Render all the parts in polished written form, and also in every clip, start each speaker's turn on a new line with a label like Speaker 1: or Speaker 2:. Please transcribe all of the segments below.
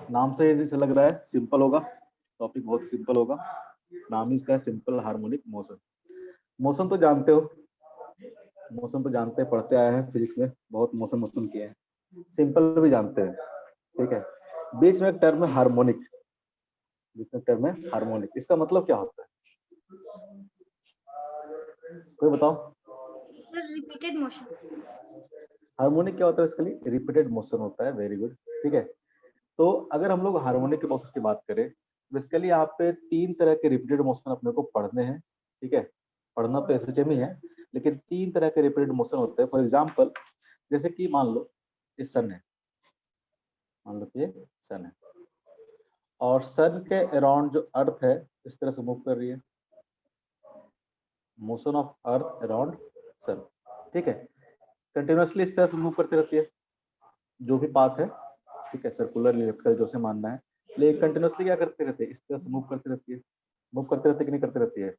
Speaker 1: नाम से ही से लग रहा है सिंपल होगा, टॉपिक बहुत सिंपल होगा। नाम ही इसका है सिंपल हार्मोनिक मोशन। मोशन तो जानते हो, मोशन तो जानते हैं, पढ़ते आए हैं फिजिक्स में, बहुत मोशन मोशन किए हैं, सिंपल भी जानते हैं। ठीक है, बीच में एक टर्म है हार्मोनिक, बीच में टर्म है हार्मोनिक, इसका मतलब क्या होता है कोई बताओ?
Speaker 2: Repeated motion.
Speaker 1: हार्मोनिक क्या होता है? इसके लिए रिपीटेड मोशन होता है। Very good. ठीक है, तो अगर हम लोग हार्मोनिक के मोशन की बात करें, बेसिकली यहाँ पे 3 तरह के रिपीटेड मोशन अपने को पढ़ने हैं। ठीक है, पढ़ना तो एसएचएम ही है, लेकिन 3 तरह के रिपीटेड मोशन होते हैं। फॉर एग्जाम्पल, जैसे कि मान लो ये सन है, मान लो कि ये सन है, और सन के अराउंड जो अर्थ है इस तरह से मूव कर रही है, motion of earth around sun. ठीक है, कंटिन्यूअसली इस तरह से मूव करती रहती है जो भी पाथ है। ठीक है, सर्कुलर इलेक्ट्रिकल जो से मानना है, लेकिन कंटिन्यूअसली क्या करते रहते हैं, इस तरह से मूव करती रहती है। मूव करते रहते कि नहीं करते रहती है?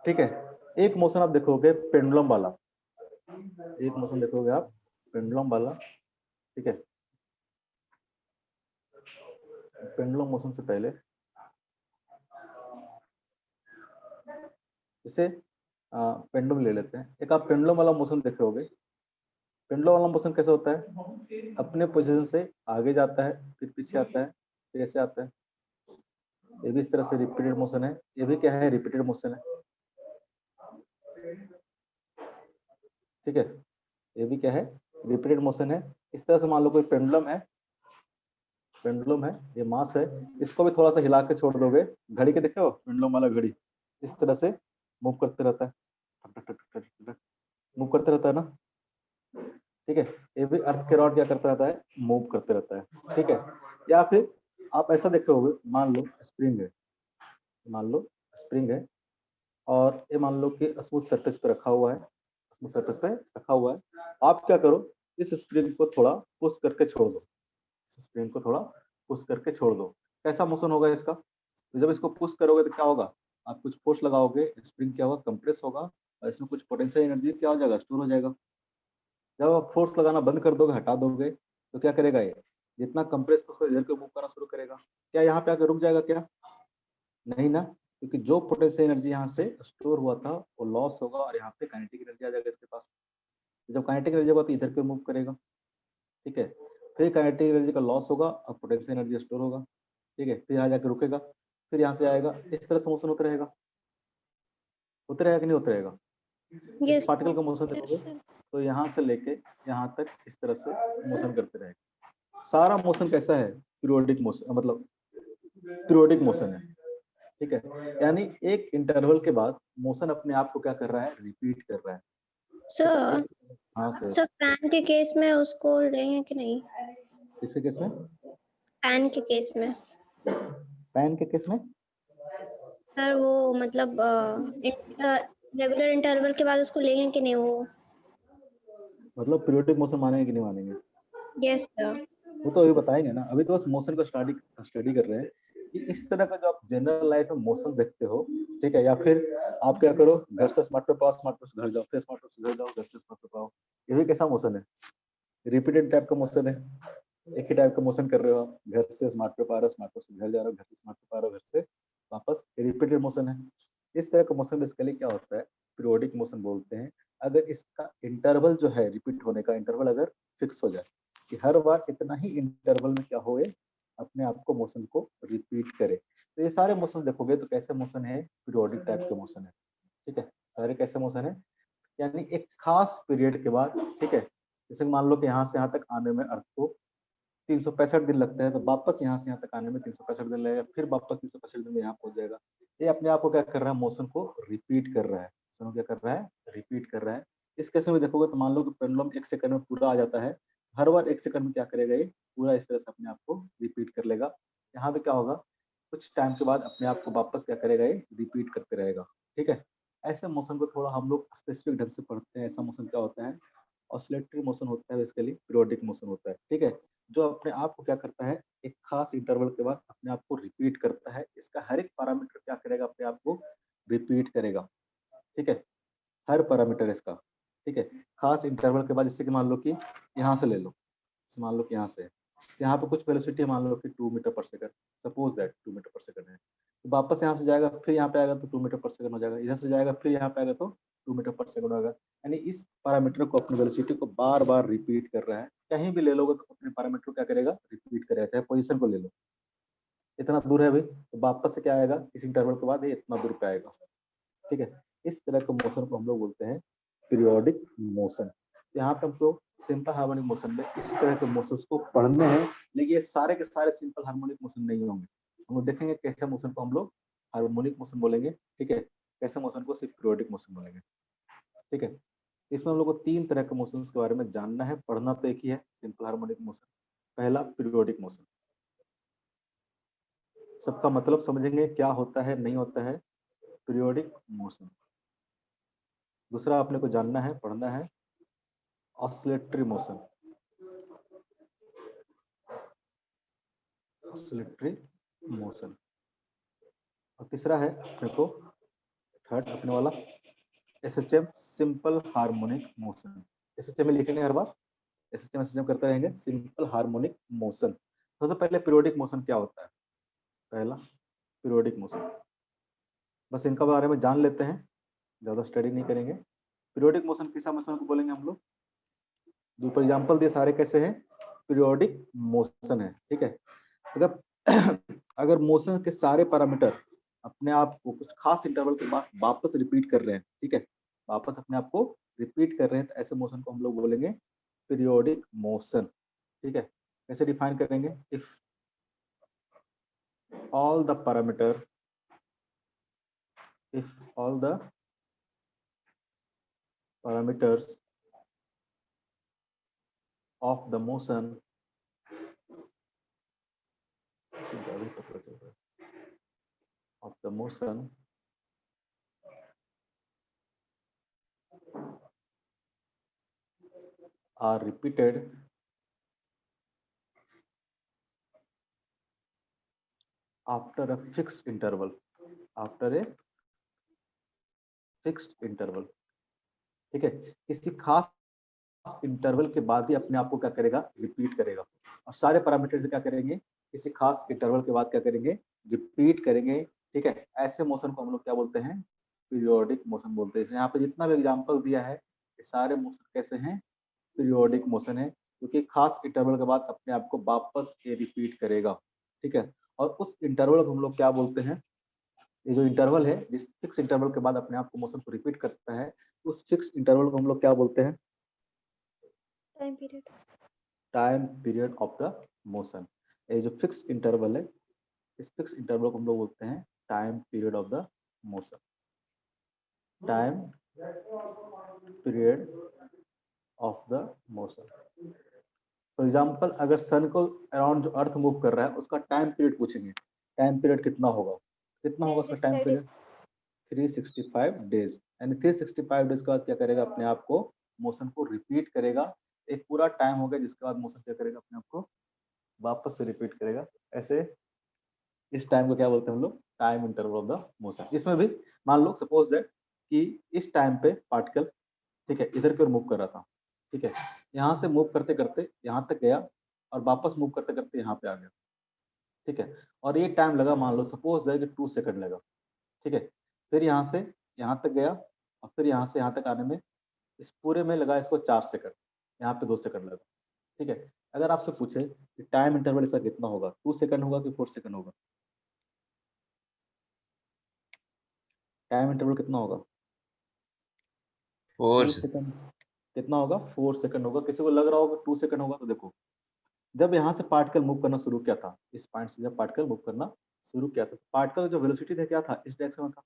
Speaker 1: ठीक है, एक मोशन आप देखोगे पेंडुलम वाला, एक मोशन देखोगे आप पेंडुलम वाला। ठीक है, पेंडुलम मोशन से पहले इसे पेंडुलम ले लेते हैं। एक आप पेंडुलम वाला मोशन देखे होगे। पेंडुलम वाला मोशन कैसे होता है? अपने पोजीशन से आगे जाता है, फिर पीछे आता है, फिर ऐसे आता है। ये भी इस तरह से रिपीटेड मोशन है। ये भी क्या है? रिपीटेड मोशन है। ठीक है, ये भी क्या है? रिपीटेड मोशन है। इस तरह से मान लो कोई पेंडुलम है, पेंडुलम है, ये मास है, इसको भी थोड़ा सा हिला के छोड़ दोगे, घड़ी के देखे हो पेंडुलम वाला घड़ी, इस तरह से मूव करते रहता है, मूव करते रहता है ना। ठीक है, ये भी अर्थ के अराउंड क्या करता रहता है? मूव करते रहता है। ठीक है, या फिर आप ऐसा देखे होगे, मान लो स्प्रिंग है, मान लो स्प्रिंग है, और ये मान लो कि स्मूथ सरफेस पे रखा हुआ है, स्मूथ सरफेस पे रखा हुआ है। आप क्या करो, इस स्प्रिंग को थोड़ा पुश करके छोड़ दो, स्प्रिंग को थोड़ा पुश करके छोड़ दो। कैसा मोशन होगा इसका? तो जब इसको पुश करोगे तो क्या होगा? आप कुछ फोर्स लगाओगे, स्प्रिंग क्या होगा? कंप्रेस होगा, और इसमें कुछ पोटेंशियल एनर्जी क्या हो जाएगा? स्टोर हो जाएगा। जब आप फोर्स लगाना बंद कर दोगे, हटा दोगे, तो क्या करेगा ये? जितना कंप्रेस उसको इधर को मूव करना शुरू करेगा। क्या यहाँ पे आके रुक जाएगा क्या? नहीं ना, क्योंकि जो पोटेंशियल एनर्जी यहाँ से स्टोर हुआ था वो लॉस होगा, और यहाँ पे काइनेटिक एनर्जी आ जाएगा इसके पास। जब काइनेटिक एनर्जी होगा तो इधर को मूव करेगा। ठीक है, फिर काइनेटिक एनर्जी का लॉस होगा और पोटेंशियल एनर्जी स्टोर होगा। ठीक है, फिर यहाँ जाके रुकेगा, फिर यहाँ से आएगा, इस तरह से मोशन होता रहेगा। होता रहेगा कि नहीं होता रहेगा? इस
Speaker 2: यस
Speaker 1: पार्टिकल का मोशन देखोगे तो यहाँ से लेके यहाँ तक इस तरह से मोशन करते रहेगा। सारा मोशन कैसा है? पीरियोडिक मोशन, मतलब पीरियोडिक मोशन है। ठीक है, यानी एक इंटरवल के बाद मोशन अपने आप को क्या कर रहा है? रिपीट कर रहा है।
Speaker 2: सर।
Speaker 1: हाँ सर।
Speaker 2: सर पैन के केस में उसको लेंगे कि नहीं?
Speaker 1: किसके केस में?
Speaker 2: पैन के केस में
Speaker 1: पैन के केस में?
Speaker 2: सर वो मतलब रेगुलर इंटरवल के बाद उसको लेंगे कि नहीं वो?
Speaker 1: मतलब पीरियोडिक मोशन मानेंगे कि नहीं मानेंगे?
Speaker 2: Yes sir.
Speaker 1: वो तो अभी बताएंगे ना, अभी तो बस मोशन का स्टडी कर रहे हैं कि इस तरह का जो आप जनरल लाइफ में मोशन देखते हो। ठीक है, या फिर आप क्या करो, घर से स्मार्ट पे पाओ, स्मार्ट पे घर जाओ, फिर स्मार्ट पे घर जाओ, घर से स्मार्ट पे पाओ। ये भी कैसा मोशन है? रिपीटेड टाइप का मोशन है। एक ही टाइप का मोशन कर रहे हो आप, घर से स्मार्ट पे पा रहे हो, स्मार्ट पे घर जा रहे हो, घर से स्मार्ट पे पा रहे हो, घर से वापस, रिपीटेड मोशन है। इस तरह का मोशन बेसिकली क्या होता है? पीरियोडिक मोशन बोलते हैं। अगर इसका इंटरवल जो है रिपीट होने का इंटरवल अगर फिक्स हो जाए कि हर बार इतना ही इंटरवल में क्या होए, अपने आप को मोशन को रिपीट करे, तो ये सारे मोशन देखोगे तो कैसे मोशन है? पीरियोडिक टाइप के मोशन है। ठीक है, सारे कैसे मोशन है? यानी एक खास पीरियड के बाद, ठीक है, जैसे मान लो कि यहाँ से यहाँ तक आने में अर्थ को 365 दिन लगता है, तो वापस यहाँ से यहाँ तक आने में 365 दिन लगेगा, फिर वापस 365 दिन में यहाँ पहुंच जाएगा। ये अपने आप को क्या कर रहा है? मोशन को रिपीट कर रहा है। मोशन क्या कर रहा है? रिपीट कर रहा है। इस केस में देखोगे तो मान लो कि पेंडुलम 1 सेकंड में पूरा आ जाता है, हर बार 1 सेकंड में क्या करेगा? ये पूरा इस तरह से अपने आप को रिपीट कर लेगा। यहाँ पे क्या होगा? कुछ टाइम के बाद अपने आप को वापस क्या करेगा? ये रिपीट करते रहेगा। ठीक है, ऐसे मोशन को थोड़ा हम लोग स्पेसिफिक ढंग से पढ़ते हैं। ऐसा मोशन क्या होता है? ऑसिलेटरी मोशन होता है, बेसिकली पीरियोडिक मोशन होता है। ठीक है, जो अपने आप को क्या करता है? एक खास इंटरवल के बाद अपने आप को रिपीट करता है। इसका हर एक पैरामीटर क्या करेगा? अपने आप को रिपीट करेगा। ठीक है, हर पैरामीटर इसका। ठीक है, खास इंटरवल के बाद, जैसे कि मान लो कि यहाँ से ले लो, मान लो कि यहाँ से यहाँ पे कुछ वेलोसिटी मान लो कि 2 मीटर पर सेकंड, सपोज दैट 2 मीटर पर सेकंड है, तो वापस यहाँ से जाएगा, फिर यहाँ पे आएगा तो 2 मीटर पर सेकंड हो जाएगा, इधर से जाएगा फिर यहाँ पे आएगा तो 2 मीटर पर सेकंड होगा। यानी इस पैरामीटर को, अपनी वेलोसिटी को बार बार रिपीट कर रहा है। कहीं भी ले लोगे तो अपने पैरामीटर को क्या करेगा, रिपीट करेगा। चाहे पोजिशन को ले लो, इतना दूर है भाई, तो वापस से क्या आएगा, इस इंटरवल के बाद ये इतना दूर पे आएगा। ठीक है, इस तरह के मोशन को हम लोग बोलते हैं पीरियोडिक मोशन। यहाँ पे हमको सिंपल हार्मोनिक मोशन में इस तरह के मोशंस को पढ़ने हैं, लेकिन ये सारे के सारे सिंपल हार्मोनिक मोशन नहीं होंगे। हम लोग देखेंगे कैसे मोशन को हम लोग हार्मोनिक मोशन बोलेंगे, ठीक है, कैसे मोशन को सिर्फ पीरियोडिक मोशन बोलेंगे। ठीक है, इसमें हम लोग को 3 तरह के मोशन के बारे में जानना है, पढ़ना तो एक ही है, सिंपल हार्मोनिक मोशन। पहला पीरियोडिक मोशन, सबका मतलब समझेंगे क्या होता है, नहीं होता है पीरियोडिक मोशन। दूसरा अपने को जानना है, पढ़ना है ऑसिलेटरी मोशन, ऑसिलेटरी मोशन। और तीसरा है अपने को, थर्ड अपने वाला SHM, simple harmonic motion. SHM में लिखेंगे हर बार, एसएचएम करते रहेंगे, सिंपल हार्मोनिक मोशन। सबसे पहले पीरियोडिक मोशन क्या होता है, पहला पीरियोडिक मोशन, बस इनका बारे में जान लेते हैं, ज्यादा स्टडी नहीं करेंगे। पीरियोडिक मोशन किस मोशन को बोलेंगे हम लोग, जो पर एग्जाम्पल दिए सारे कैसे हैं, पीरियोडिक मोशन है। ठीक है, अगर अगर मोशन के सारे पैरामीटर अपने आप को कुछ खास इंटरवल के बाद वापस रिपीट कर रहे हैं, ठीक है, वापस अपने आप को रिपीट कर रहे हैं, तो ऐसे मोशन को हम लोग बोलेंगे पीरियोडिक मोशन। ठीक है, कैसे डिफाइन करेंगे, if all the parameter, if all the parameters of the motion are repeated after a fixed interval, after a fixed interval। ठीक है, किसी खास इंटरवल के बाद ही अपने आप को क्या करेगा, रिपीट करेगा। और सारे पैरामीटर से क्या करेंगे, किसी खास इंटरवल के बाद क्या करेंगे, रिपीट करेंगे। ठीक है, ऐसे मोशन को हम लोग क्या बोलते हैं, पीरियोडिक मोशन बोलते हैं। यहाँ पे जितना भी एग्जांपल दिया है, ये सारे मोशन कैसे हैं, पीरियोडिक मोशन है, क्योंकि खास इंटरवल के बाद अपने आप को वापस ये रिपीट करेगा। ठीक है, और उस इंटरवल को हम लोग क्या बोलते हैं, ये जो इंटरवल है, जिस फिक्स इंटरवल के बाद अपने आप को मोशन को रिपीट करता है, उस फिक्स इंटरवल को हम लोग क्या बोलते हैं,
Speaker 2: time period,
Speaker 1: time period of the motion. ये जो फिक्स इंटरवल है, इस फिक्स इंटरवल को हम लोग बोलते हैं time period of the motion, time period of the motion. For example, अगर सन को अराउंड जो अर्थ मूव कर रहा है, उसका टाइम पीरियड पूछेंगे, टाइम पीरियड कितना होगा, कितना होगा उसका टाइम पीरियड, 365 डेज। यानी 365 डेज के बाद क्या करेगा, अपने आप को मोशन को रिपीट करेगा। एक पूरा टाइम हो गया, जिसके बाद मोशन क्या करेगा, अपने आप को वापस से रिपीट करेगा। ऐसे इस टाइम को क्या बोलते हैं हम लोग, time interval of the motion. इसमें भी मान लो सपोज दैट कि इस टाइम पे पार्टिकल, ठीक है, इधर की ओर मूव कर रहा था। ठीक है, यहाँ से मूव करते करते यहाँ तक गया, और वापस मूव करते करते यहाँ पे आ गया। ठीक है, और ये टाइम लगा, मान लो सपोज दैट 2 सेकंड लगा। ठीक है, फिर यहाँ से यहाँ तक गया, और फिर यहाँ से यहाँ तक आने में इस पूरे में लगा इसको 4 सेकंड, यहाँ पे 2 सेकंड लगा। ठीक है, अगर आपसे पूछे कि टाइम इंटरवल इसका कितना होगा, 2 सेकंड होगा कि 4 सेकंड होगा, टाइम इंटरवल कितना होगा, 2 सेकंड। कितना होगा, 4 सेकंड होगा। किसी को लग रहा होगा 2 सेकंड होगा, तो देखो, जब यहाँ से पार्टिकल मूव करना शुरू किया था, इस पॉइंट से जब पार्टिकल मूव करना शुरू किया था, पार्टिकल जो वेलोसिटी था क्या था, इस डायरेक्शन में था।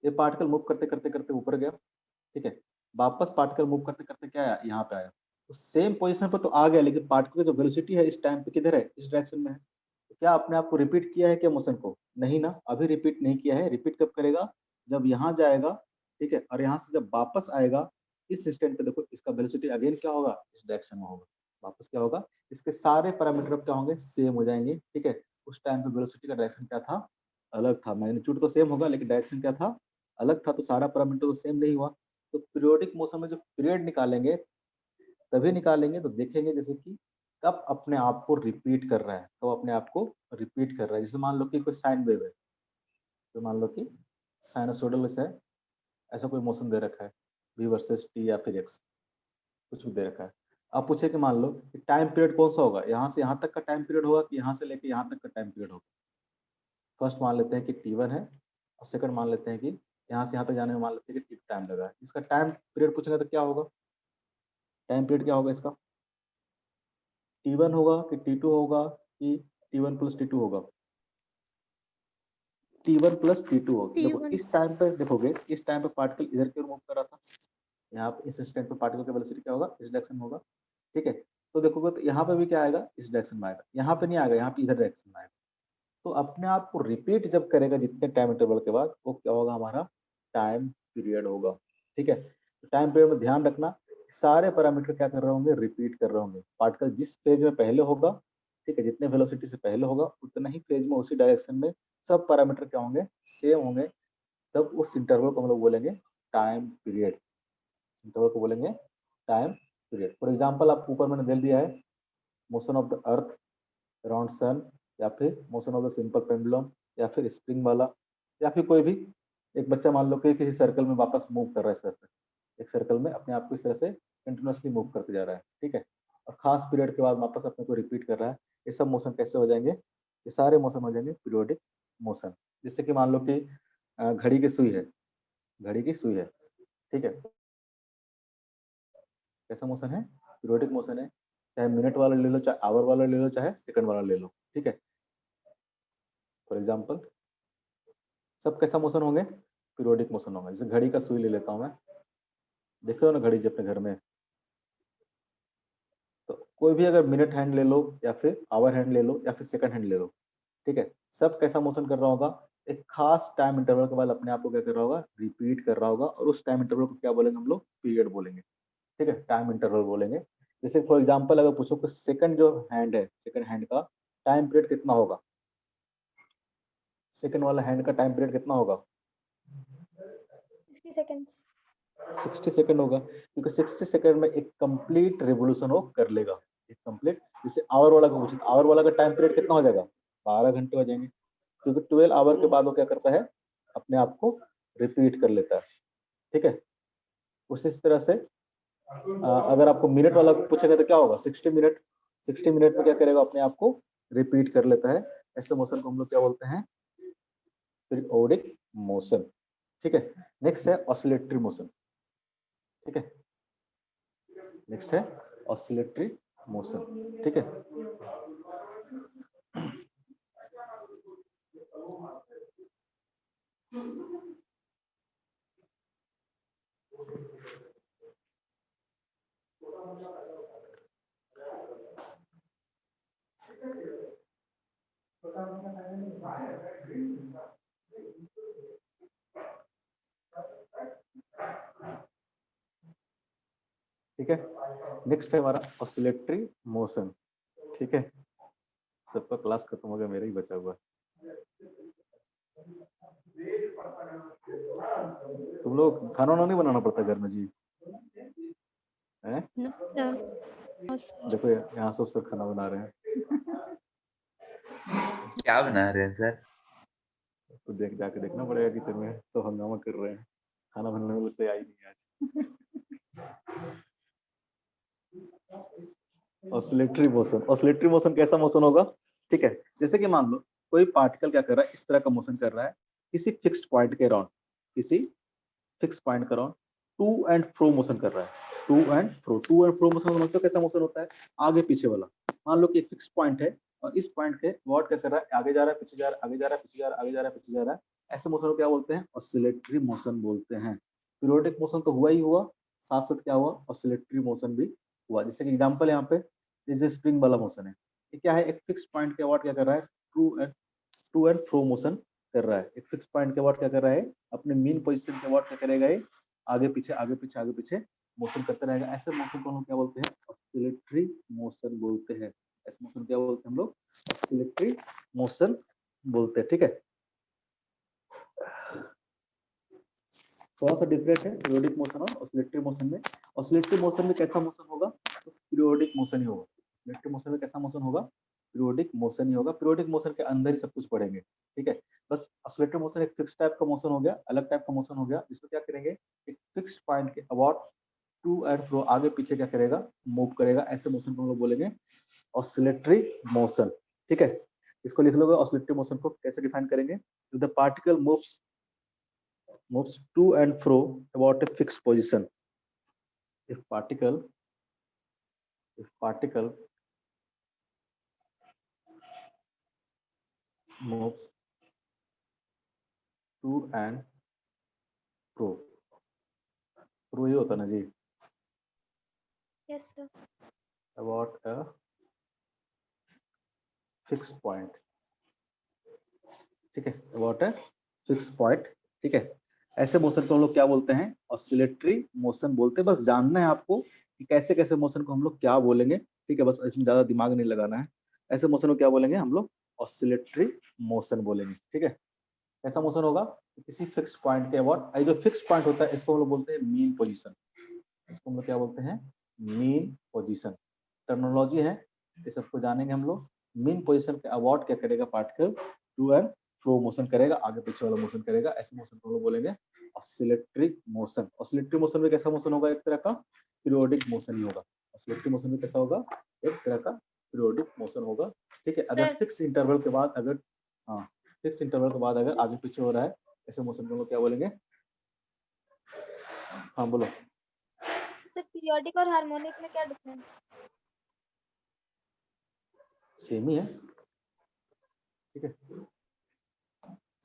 Speaker 1: ये पार्टिकल मूव करते करते करते ऊपर गया। ठीक है, वापस पार्टिकल मूव करते करते क्या आया, यहाँ पे आया, तो सेम पोजीशन पर तो आ गया, लेकिन पार्टिकल की जो वेलोसिटी है इस टाइम पे किधर है, इस डायरेक्शन में है। तो क्या अपने आप को रिपीट किया है क्या मोशन को, नहीं ना, अभी रिपीट नहीं किया है। रिपीट कब करेगा, जब यहाँ जाएगा। ठीक है, और यहाँ से जब वापस आएगा, इस इंस्टेंट पे देखो इसका वेलोसिटी अगेन क्या होगा, इस डायरेक्शन में होगा। वापस क्या होगा, इसके सारे पैरामीटर क्या होंगे, सेम हो जाएंगे। ठीक है, उस टाइम पे वेलोसिटी का डायरेक्शन क्या था, अलग था। मैग्नीट्यूड तो सेम होगा, लेकिन डायरेक्शन क्या था, अलग था। तो सारा पैरामीटर तो सेम नहीं हुआ। तो पीरियोडिक मोशन में जो पीरियड निकालेंगे, तभी निकालेंगे तो देखेंगे, जैसे कि कब अपने आप को रिपीट कर रहा है, कब अपने आप को रिपीट कर रहा है। जैसे मान लो कि कोई साइन वेव है, तो मान लो कि साइनसोइडल है, ऐसा कोई मोशन दे रखा है v वर्सेस t या फिर x, कुछ भी दे रखा है। आप पूछे कि मान लो कि टाइम पीरियड कौन सा होगा, यहाँ से यहाँ तक का टाइम पीरियड होगा कि यहाँ से लेके यहाँ तक का टाइम पीरियड होगा। फर्स्ट मान लेते हैं कि t1 है और सेकंड मान लेते हैं कि यहाँ से यहाँ तक जाने में मान लेते हैं कि टाइम लगा है। इसका टाइम पीरियड पूछेंगे तो क्या होगा, टाइम पीरियड क्या होगा इसका, t1 होगा कि t2 होगा कि t1 प्लस t2 होगा, t1 प्लस t2 होगा। देखो
Speaker 2: T1
Speaker 1: इस टाइम पे देखोगे, इस टाइम पे पार्टिकल इधर की ओर मूव कर रहा था, यहाँ पे इस इंस्टेंट पे पार्टिकल का वेलोसिटी क्या होगा, इस डायरेक्शन में होगा। ठीक है, तो देखोगे तो यहाँ पे भी क्या आएगा, इस डायरेक्शन में आएगा, यहाँ पे नहीं आएगा, यहाँ पे इधर डायरेक्शन में आएगा। तो अपने आप को रिपीट जब करेगा जितने टाइम इंटरवल के बाद, वो क्या होगा, हमारा टाइम पीरियड होगा। ठीक है, तो टाइम पीरियड में ध्यान रखना, सारे पैरामीटर क्या कर रहे होंगे, रिपीट कर रहे होंगे। पार्टिकल जिस फेज में पहले होगा, ठीक है, जितने वेलोसिटी से पहले होगा उतना ही फेज में उसी डायरेक्शन में सब पैरामीटर क्या होंगे, सेम होंगे। तब उस इंटरवल को हम लोग बोलेंगे टाइम पीरियड, इंटरवल को बोलेंगे टाइम पीरियड। फॉर एग्जांपल आप ऊपर मैंने दे दिया है motion of the earth around sun, या फिर motion of the simple pendulum, या फिर स्प्रिंग वाला, या फिर कोई भी एक बच्चा मान लो कि किसी सर्कल में वापस मूव कर रहा है, इस तरह से एक सर्कल में अपने आप को इस तरह से कंटिन्यूसली मूव करते जा रहा है। ठीक है, और खास पीरियड के बाद वापस अपने को रिपीट कर रहा है। ये सब मोशन कैसे हो जाएंगे, ये सारे मोशन हो जाएंगे पीरियोडिक मोशन। जैसे कि मान लो कि घड़ी की सुई है, घड़ी की सुई है, ठीक है, कैसा मोशन है, पीरियोडिक मोशन है। चाहे मिनट वाला ले लो, चाहे आवर वाला ले लो, चाहे सेकंड वाला ले लो। ठीक है, फॉर एग्जांपल सब कैसा मोशन होंगे, पीरियोडिक मोशन होंगे। जैसे घड़ी का सुई ले लेता हूं मैं, देख रहे हो ना घड़ी जो अपने घर में, तो कोई भी अगर मिनट हैंड ले लो, या फिर आवर हैंड ले लो, या फिर सेकंड हैंड ले लो, ठीक है, सब कैसा मोशन कर रहा होगा, एक खास टाइम इंटरवल के बाद अपने आप को क्या कर रहा होगा, रिपीट कर रहा होगा। और उस टाइम इंटरवल को क्या बोलेंगे हम लोग, पीरियड बोलेंगे। ठीक है, टाइम इंटरवल बोलेंगे। जैसे फॉर एग्जांपल अगर पूछो कि सेकंड जो हैंड है, सेकंड हैंड का टाइम पीरियड कितना होगा, सेकंड वाला हैंड का टाइम पीरियड कितना होगा,
Speaker 2: 60 seconds
Speaker 1: 60 सेकंड होगा, क्योंकि 60 सेकंड में एक कंप्लीट रिवोल्यूशन वो कर लेगा, एक कंप्लीट। जैसे आवर वाला का पूछे, आवर वाला का टाइम पीरियड कितना हो जाएगा, 12 घंटे हो जाएंगे, क्योंकि 12 आवर के बाद वो क्या करता है, अपने आप को रिपीट कर लेता है। ठीक है, उसी तरह से अगर आपको मिनट वाला पूछेगा तो क्या होगा, 60 मिनट, 60 मिनट में क्या करेगा, अपने आप को रिपीट कर लेता है। ऐसे मोशन को हम लोग क्या बोलते हैं, पीरियोडिक मोशन। ठीक है, नेक्स्ट है ऑसिलेटरी मोशन। ठीक है, नेक्स्ट है ऑसिलेटरी मोशन। ठीक है, ठीक है, नेक्स्ट है हमारा ऑसिलेटरी मोशन। ठीक है, सबका क्लास खत्म हो गया, मेरा ही बचा हुआ। तुम लोग खाना वाना नहीं बनाना पड़ता घर में जी, हैं?
Speaker 2: No, sir.
Speaker 1: देखो यहाँ सब सर खाना बना रहे हैं,
Speaker 3: क्या बना रहे हैं सर?
Speaker 1: तो देख जाके देखना पड़ेगा किचन में, सब हंगामा कर रहे हैं, खाना बनने में लगता है आई नहीं आज। ऑसिलेटरी मोशन, ऑसिलेटरी मोशन कैसा मोशन होगा, ठीक है, जैसे कि मान लो कोई पार्टिकल क्या कर रहा है, इस तरह का मोशन कर रहा है किसी फिक्स्ड पॉइंट के अराउंड, किसी फिक्स पॉइंट के around to and fro motion कर रहा है, to and fro. To and fro motion मतलब कैसा मोशन होता है, आगे पीछे वाला। मान लो कि एक फिक्स पॉइंट है और इस पॉइंट के वॉट क्या कर रहा है, आगे जा रहा है, पीछे जा रहा है, आगे जा रहा है, पीछे जा रहा है, आगे जा रहा है, पीछे जा रहा है। ऐसे मोशन को क्या बोलते हैं, ऑसिलेटरी मोशन बोलते हैं। पीरियोडिक मोशन तो हुआ ही हुआ, साथ साथ क्या हुआ, ऑसिलेटरी मोशन भी हुआ। जैसे कि एग्जांपल यहाँ पे जैसे स्प्रिंग वाला मोशन है, ये क्या है, एक फिक्स पॉइंट के वॉट क्या कर रहा है, टू एंड फ्रो मोशन कर रहा है। एक फिक्स पॉइंट के वॉट क्या कर रहा है, अपने मीन पोजीशन के वॉट क्या करेगा, ये आगे पीछे आगे पीछे आगे पीछे मोशन करते रहेगा। ऐसे मोशन को हम क्या बोलते हैं, ऑसिलेटरी मोशन बोलते हैं। ऐसे मोशन क्या बोलते हैं हम लोग, ऑसिलेटरी मोशन बोलते हैं। ठीक है, थोड़ा सा डिफरेंट है पीरियोडिक मोशन और ऑसिलेटरी मोशन में। ऑसिलेटरी मोशन में कैसा मोशन होगा, तो पीरियोडिक मोशन ही होगा, ऑसिलेटरी मोशन में कैसा मोशन होगा, पीरियोडिक मोशन ही होगा। पीरियोडिक मोशन के अंदर ही सब कुछ पढ़ेंगे, ठीक है। बस ऑसिलेटरी मोशन एक फिक्स टाइप का मोशन हो गया, अलग टाइप का मोशन हो गया, इसमें क्या करेंगे, एक फिक्स पॉइंट के अबाउट टू एंड फ्रो, आगे पीछे क्या करेगा, मूव करेगा, ऐसे मोशन को हम लोग बोलेंगे ऑसिलेटरी मोशन, ठीक है। इसको लिख लोगे, ऑसिलेटरी मोशन को कैसे डिफाइन करेंगे, the particle moves to and fro about a fixed position. If particle moves to and fro, fro ये होता ना जी,
Speaker 2: yes sir.
Speaker 1: about a fixed point, ठीक है, about a fixed point, ठीक है। ऐसे मोशन को हम लोग क्या बोलते हैं, ऑसिलेटरी मोशन बोलते हैं। बस जानना है आपको कि कैसे कैसे मोशन को हम लोग क्या बोलेंगे, ठीक है। बस इसमें ज्यादा दिमाग नहीं लगाना है। ऐसे मोशन को क्या बोलेंगे हम लोग, ऑसिलेटरी मोशन बोलेंगे, ठीक है। ऐसा मोशन होगा किसी फिक्स पॉइंट के अबाउट, जो फिक्स पॉइंट होता है इसको हम लोग बोलते हैं मीन पोजीशन। इसको हम लोग क्या बोलते हैं, मीन पोजीशन। टर्मिनोलॉजी है, ये सबको जानेंगे हम लोग। मीन पोजीशन के अबाउट क्या करेगा, particle to and fro motion करेगा, आगे पीछे वाला मोशन करेगा। ऐसे मोशन को हम लोग बोलेंगे ऑसिलेटरी मोशन। ऑसिलेटरी मोशन में कैसा मोशन होगा, एक तरह का पीरियोडिक मोशन ही होगा। ऑसिलेटरी मोशन में कैसा होगा, एक तरह का पीरियोडिक मोशन होगा, ठीक है। अगर फिक्स इंटरवल के बाद अगर, हाँ, फिक्स इंटरवल के बाद अगर आगे पीछे हो रहा है, ऐसे मोशन को हम लोग क्या बोलेंगे, हाँ बोलो।
Speaker 2: सर पीरियोडिक और हार्मोनिक में क्या डिफरेंस?
Speaker 1: सेम ही है, ठीक है,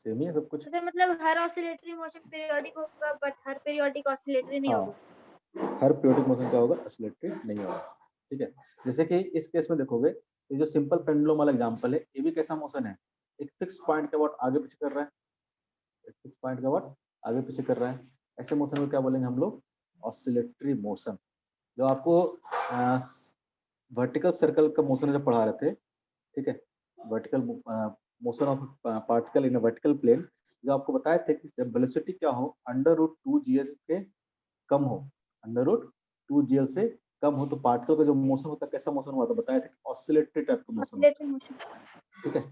Speaker 1: सेम ही है सब कुछ।
Speaker 2: तो सर मतलब हर ऑसिलेटरी मोशन पीरियोडिक होगा बट हर पीरियोडिक ऑसिलेटरी नहीं होगा।
Speaker 1: हाँ, हर पीरियोडिक मोशन क्या होगा, ऑसिलेटरी नहीं होगा, ठीक है। जैसे कि इस केस में देखोगे, ये जो सिंपल पेंडुलम वाला एग्जांपल है, ये भी कैसा मोशन है, एक फिक्स पॉइंट के अबाउट आगे पीछे कर रहा है, एक फिक्स पॉइंट के अबाउट आगे पीछे कर रहा है। ऐसे मोशन को क्या बोलेंगे हम लोग, ऑसिलेटरी मोशन। जो आपको वर्टिकल सर्कल का मोशन जब पढ़ा रहे थे, ठीक है, vertical motion of particle in vertical plane, जो आपको बताए थे कि जब वेलोसिटी क्या हो, अंडर रूट 2 GL के कम हो, अंडर रूट 2 GL से कम हो, तो पार्टिकल का जो मोशन होता है कैसा मोशन हुआ था, बताया था ऑसिलेटरी टाइप का मोशन होता
Speaker 2: ऑसिलेटरी मोशन।
Speaker 1: है, ठीक है।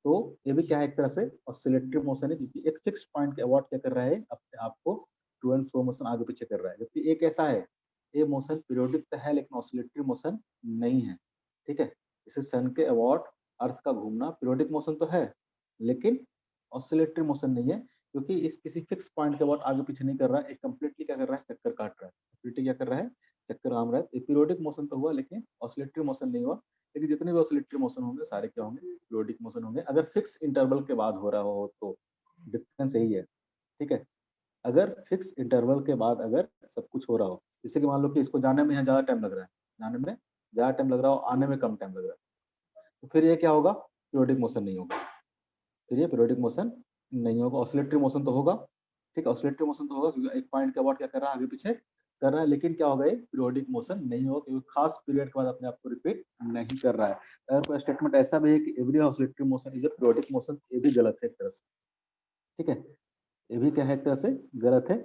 Speaker 1: तो ये भी क्या है, एक तरह से ऑसिलेटरी मोशन है, क्योंकि एक फिक्स पॉइंट के अबाउट क्या कर रहा है, अपने आप को टू एंड फ्रो मोशन आगे पीछे कर रहा है। जबकि एक ऐसा है, ये मोशन पीरियोडिक तो है लेकिन ऑसिलेटरी मोशन नहीं है, ठीक है। जैसे सन के अबाउट अर्थ का घूमना पीरियोडिक मोशन तो है, लेकिन ऑसिलेटरी मोशन नहीं है, क्योंकि इस किसी फिक्स पॉइंट के अबाउट आगे पीछे नहीं कर रहा है, एक कंप्लीटली क्या कर रहा है, चक्कर काट रहा है, कंप्लीटली क्या कर रहा है, चक्कर घाम रहा है। पीरियोडिक मोशन तो हुआ लेकिन ऑसिलेटरी मोशन नहीं हुआ। लेकिन जितने भी ऑसिलेटरी मोशन होंगे सारे क्या होंगे, पीरियोडिक मोशन होंगे, अगर फिक्स इंटरवल के बाद हो रहा हो तो। डिफरेंस यही है, ठीक है। अगर फिक्स इंटरवल के बाद अगर सब कुछ हो रहा हो, जैसे कि मान लो कि इसको जाने में यहाँ ज्यादा टाइम लग रहा है, जाने में ज्यादा टाइम लग रहा हो, आने में कम टाइम लग रहा है, तो फिर ये क्या होगा, पीरियोडिक मोशन नहीं होगा, फिर ये पीरियोडिक मोशन नहीं होगा। ऑसिलेटरी मोशन तो होगा, ठीक है, ऑसिलेटरी मोशन तो होगा, क्योंकि एक पॉइंट के बाद क्या कर रहा है, आगे पीछे कर रहा है, लेकिन क्या होगा, ये पीरियोडिक मोशन नहीं होगा, क्योंकि खास पीरियड के बाद अपने आप को रिपीट नहीं कर रहा है। अगर कोई स्टेटमेंट ऐसा भी है कि every oscillatory motion is a periodic motion, ये भी गलत है एक तरह से, ठीक है, ये भी क्या है, एक तरह से गलत है।